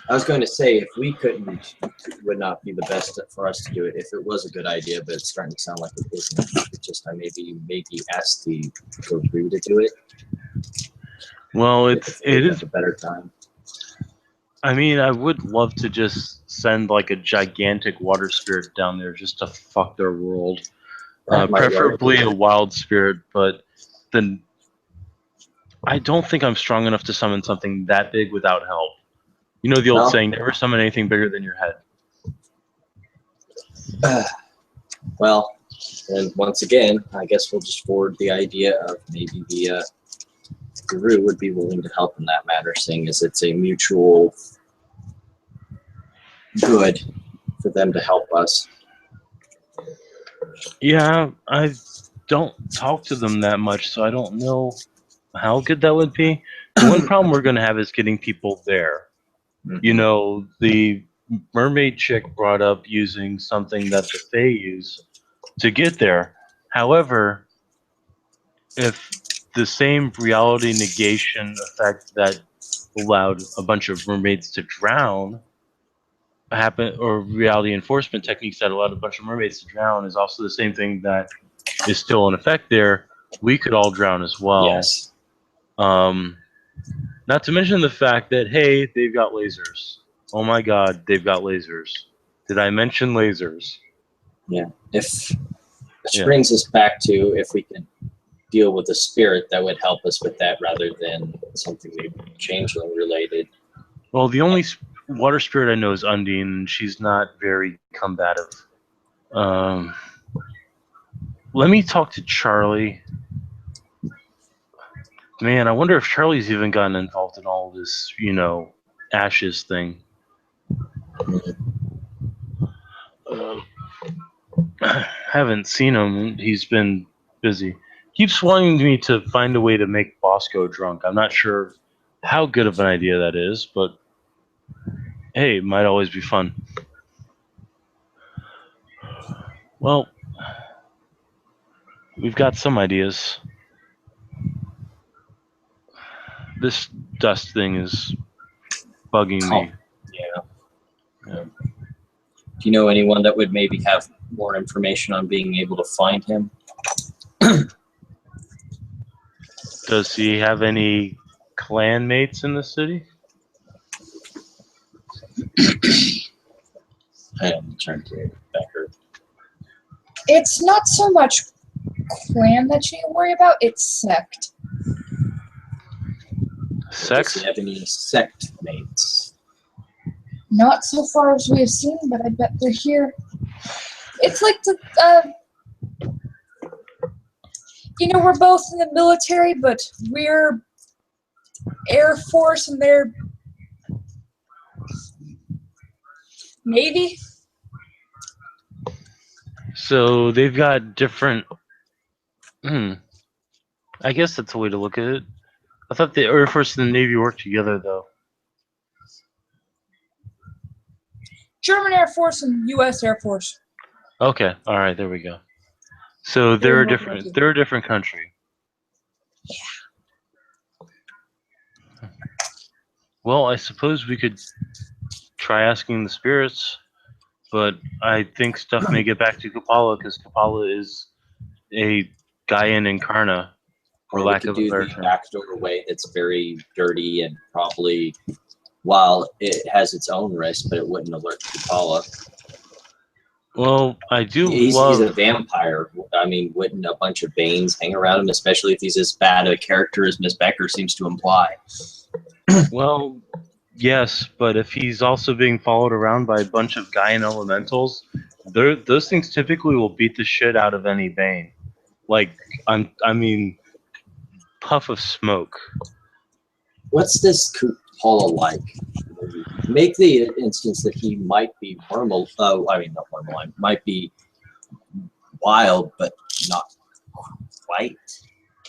Speaker 3: I was going to say, if we couldn't, it would not be the best for us to do it if it was a good idea, but it's starting to sound like it isn't. It's just I maybe ask the go through to do it.
Speaker 1: Well, it is
Speaker 3: a better time.
Speaker 1: I mean, I would love to just send like a gigantic water spirit down there just to fuck their world.
Speaker 3: That might work.
Speaker 1: Preferably a wild spirit, but then I don't think I'm strong enough to summon something that big without help. You know the old
Speaker 3: No?
Speaker 1: saying, never summon anything bigger than your head.
Speaker 3: Well, and once again, I guess we'll just forward the idea of maybe the guru would be willing to help in that matter, seeing as it's a mutual good for them to help us.
Speaker 1: Yeah, I don't talk to them that much, so I don't know how good that would be. The one problem we're going to have is getting people there. You know, the mermaid chick brought up using something that the Fae use to get there. However, if the same reality negation effect that allowed a bunch of mermaids to drown happen, or reality enforcement techniques that allowed a bunch of mermaids to drown, is also the same thing that is still in effect there, we could all drown as well.
Speaker 3: Yes.
Speaker 1: Not to mention the fact that, hey, they've got lasers. Oh my god, they've got lasers. Did I mention lasers?
Speaker 3: Yeah. Which
Speaker 1: Yeah.
Speaker 3: brings us back to if we could deal with a spirit that would help us with that rather than something maybe changeling related.
Speaker 1: Well, the only water spirit I know is Undine, and she's not very combative. Let me talk to Charlie. Man, I wonder if Charlie's even gotten involved in all this, Ashes thing. Haven't seen him. He's been busy. Keeps wanting me to find a way to make Bosco drunk. I'm not sure how good of an idea that is, but hey, it might always be fun. Well, we've got some ideas. This dust thing is bugging me.
Speaker 3: Yeah.
Speaker 1: Yeah.
Speaker 3: Do you know anyone that would maybe have more information on being able to find him?
Speaker 1: Does he have any clan mates in the city?
Speaker 3: I am trying to Becker.
Speaker 6: It's not so much clan that you need to worry about, it's sect.
Speaker 3: Does
Speaker 1: Sex?
Speaker 3: he have any sect mates?
Speaker 6: Not so far as we have seen, but I bet they're here. It's like we're both in the military, but we're Air Force and they're Navy.
Speaker 1: So they've got different. I guess that's a way to look at it. I thought the Air Force and the Navy worked together, though.
Speaker 6: German Air Force and U.S. Air Force.
Speaker 1: Okay, all right, there we go. So they're a different. They're a different country. Yeah. Well, I suppose we could try asking the spirits, but I think stuff may get back to Kapala because Kapala is a Gaian incarna, for
Speaker 3: Or we
Speaker 1: lack
Speaker 3: could
Speaker 1: of a
Speaker 3: do
Speaker 1: better
Speaker 3: the
Speaker 1: term.
Speaker 3: backdoor way that's very dirty and probably, while it has its own risk, but it wouldn't alert Kupala.
Speaker 1: Well, I do
Speaker 3: He's
Speaker 1: love.
Speaker 3: a vampire. I mean, wouldn't a bunch of Banes hang around him, especially if he's as bad a character as Miss Becker seems to imply?
Speaker 1: Well, yes, but if he's also being followed around by a bunch of Gaian elementals, those things typically will beat the shit out of any Bane. Like, I mean, puff of smoke.
Speaker 3: What's this Kupala like? Make the instance that he might be normal. I mean, not normal. Might be wild, but not quite.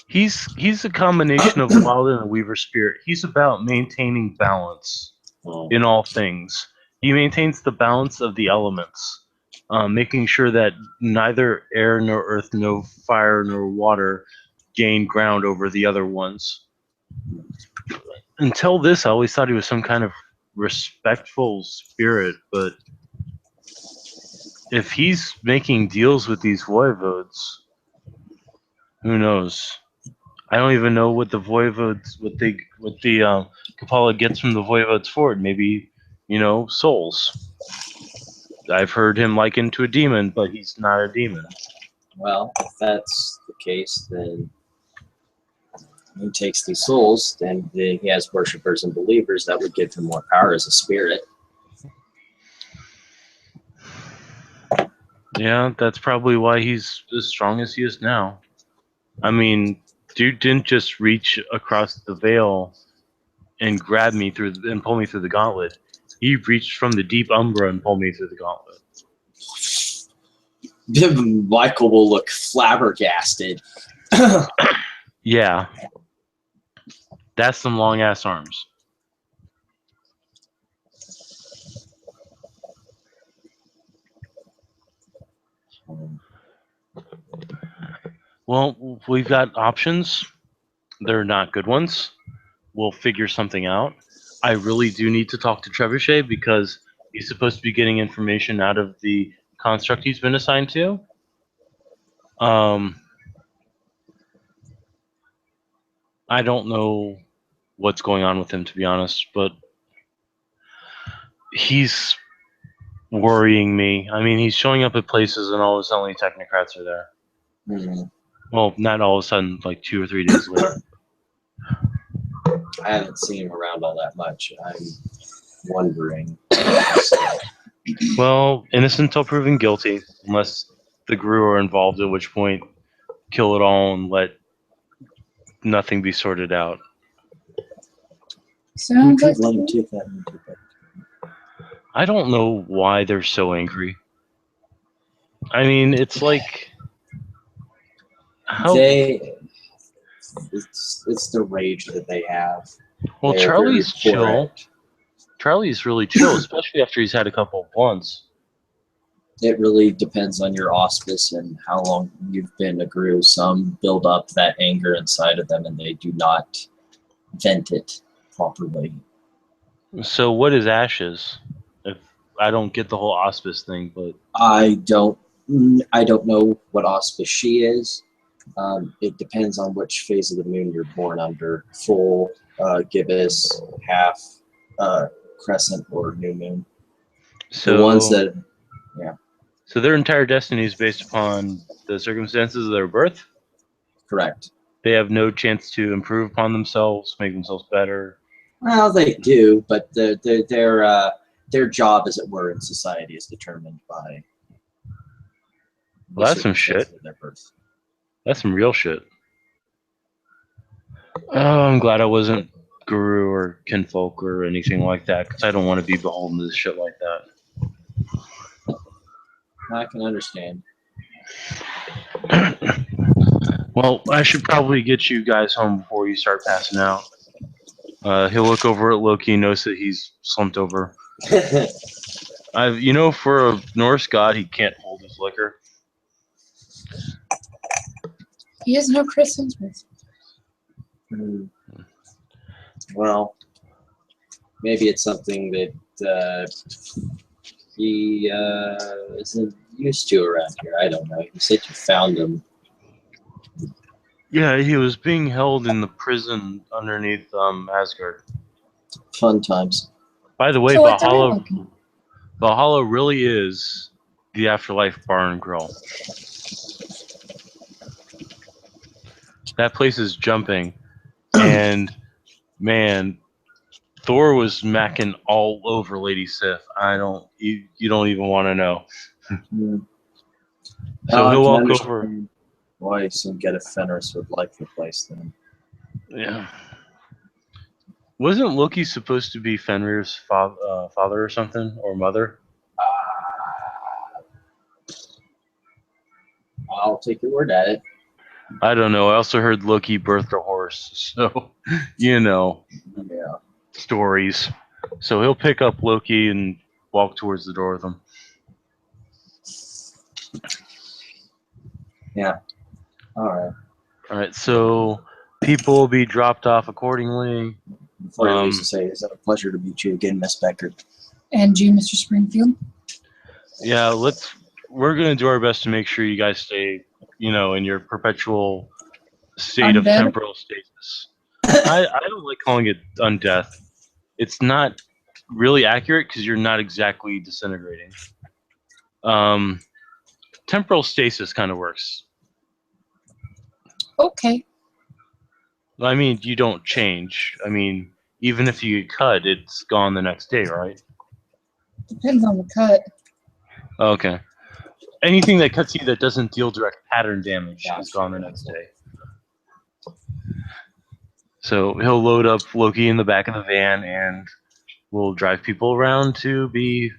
Speaker 1: He's a combination of wild and a weaver spirit. He's about maintaining balance in all things. He maintains the balance of the elements, making sure that neither air nor earth, no fire nor water gain ground over the other ones. Until this, I always thought he was some kind of respectful spirit, but if he's making deals with these voivodes, who knows? I don't even know what the voivodes, what the Kapala gets from the voivodes for it. Maybe, souls. I've heard him likened to a demon, but he's not a demon.
Speaker 3: Well, if that's the case, then he takes these souls, then he has worshippers and believers that would give him more power as a spirit.
Speaker 1: Yeah, that's probably why he's as strong as he is now. I mean, dude didn't just reach across the veil and grab me and pull me through the gauntlet. He reached from the deep umbra and pulled me through the gauntlet.
Speaker 3: Michael will look flabbergasted.
Speaker 1: Yeah, that's some long ass arms. Well, we've got options. They're not good ones. We'll figure something out. I really do need to talk to Trebuchet because he's supposed to be getting information out of the construct he's been assigned to. I don't know what's going on with him, to be honest, but he's worrying me. I mean, he's showing up at places and all of a sudden technocrats are there.
Speaker 3: Hmm.
Speaker 1: Well, not all of a sudden, like 2 or 3 days later.
Speaker 3: I haven't seen him around all that much. I'm wondering.
Speaker 1: Well, innocent until proven guilty, unless the Gru are involved, at which point kill it all and let nothing be sorted out.
Speaker 6: Sounds like
Speaker 3: Let him take that into it.
Speaker 1: I don't know why they're so angry. I mean, it's like how
Speaker 3: It's the rage that they have.
Speaker 1: well,
Speaker 3: They're
Speaker 1: Charlie's
Speaker 3: very for
Speaker 1: chill.
Speaker 3: it.
Speaker 1: Charlie's really chill, especially after he's had a couple of blunts.
Speaker 3: It really depends on your auspice and how long you've been a Gru. Some build up that anger inside of them and they do not vent it properly.
Speaker 1: So what is ashes? If I don't get the whole auspice thing, but
Speaker 3: I don't know what auspice she is. It depends on which phase of the moon you're born under: full, gibbous, half, crescent, or new moon.
Speaker 1: so
Speaker 3: The ones that,
Speaker 1: so their entire destiny is based upon the circumstances of their birth.
Speaker 3: correct.
Speaker 1: They have no chance to improve upon themselves, make themselves better.
Speaker 3: Well, they do, but their job, as it were, in society is determined by the
Speaker 1: Well, that's some shit.
Speaker 3: circumstances of their birth.
Speaker 1: That's some real shit. Oh, I'm glad I wasn't Guru or Kinfolk or anything like that, because I don't want to be beholden to shit like that.
Speaker 3: I can understand.
Speaker 1: Well, I should probably get you guys home before you start passing out. He'll look over at Loki and notice that he's slumped over. For a Norse god, he can't hold his liquor.
Speaker 6: he has no Chris Hemsworth.
Speaker 3: Well, maybe it's something that he isn't used to around here. I don't know. You said you found him.
Speaker 1: Yeah, he was being held in the prison underneath Asgard.
Speaker 3: Fun times.
Speaker 1: By the way,
Speaker 6: So what's everyone?
Speaker 1: Valhalla really is the afterlife bar and grill. That place is jumping, and man, Thor was macking all over Lady Sif. You don't even want to know. So he'll walk over.
Speaker 3: Why some get a Fenris would like the place then?
Speaker 1: Yeah. Wasn't Loki supposed to be Fenrir's father or something, or mother?
Speaker 3: I'll take your word at it.
Speaker 1: I don't know. I also heard Loki birthed a horse, so
Speaker 3: Yeah.
Speaker 1: stories. So he'll pick up Loki and walk towards the door with him.
Speaker 3: Yeah. All
Speaker 1: All right. So people will be dropped off accordingly.
Speaker 3: Before you leave, to say, it's a pleasure to meet you again, Miss Becker.
Speaker 6: And you, Mr. Springfield.
Speaker 1: Yeah. We're gonna do our best to make sure you guys stay, in your perpetual state of
Speaker 6: Undead?
Speaker 1: temporal stasis. I don't like calling it undeath. It's not really accurate because you're not exactly disintegrating. Temporal stasis kind of works.
Speaker 6: Okay.
Speaker 1: I mean, you don't change. I mean, even if you get cut, it's gone the next day, right?
Speaker 6: Depends on the cut.
Speaker 1: Okay. Anything that cuts you that doesn't deal direct pattern damage is gone the next day. So he'll load up Loki in the back of the van and we'll drive people around to be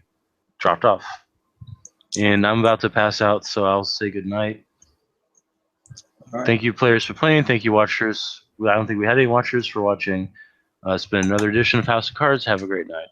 Speaker 1: dropped off. And I'm about to pass out, so I'll say goodnight.
Speaker 3: All right.
Speaker 1: Thank you, players, for playing. Thank you, watchers. I don't think we had any watchers for watching. It's been another edition of House of Cards. Have a great night.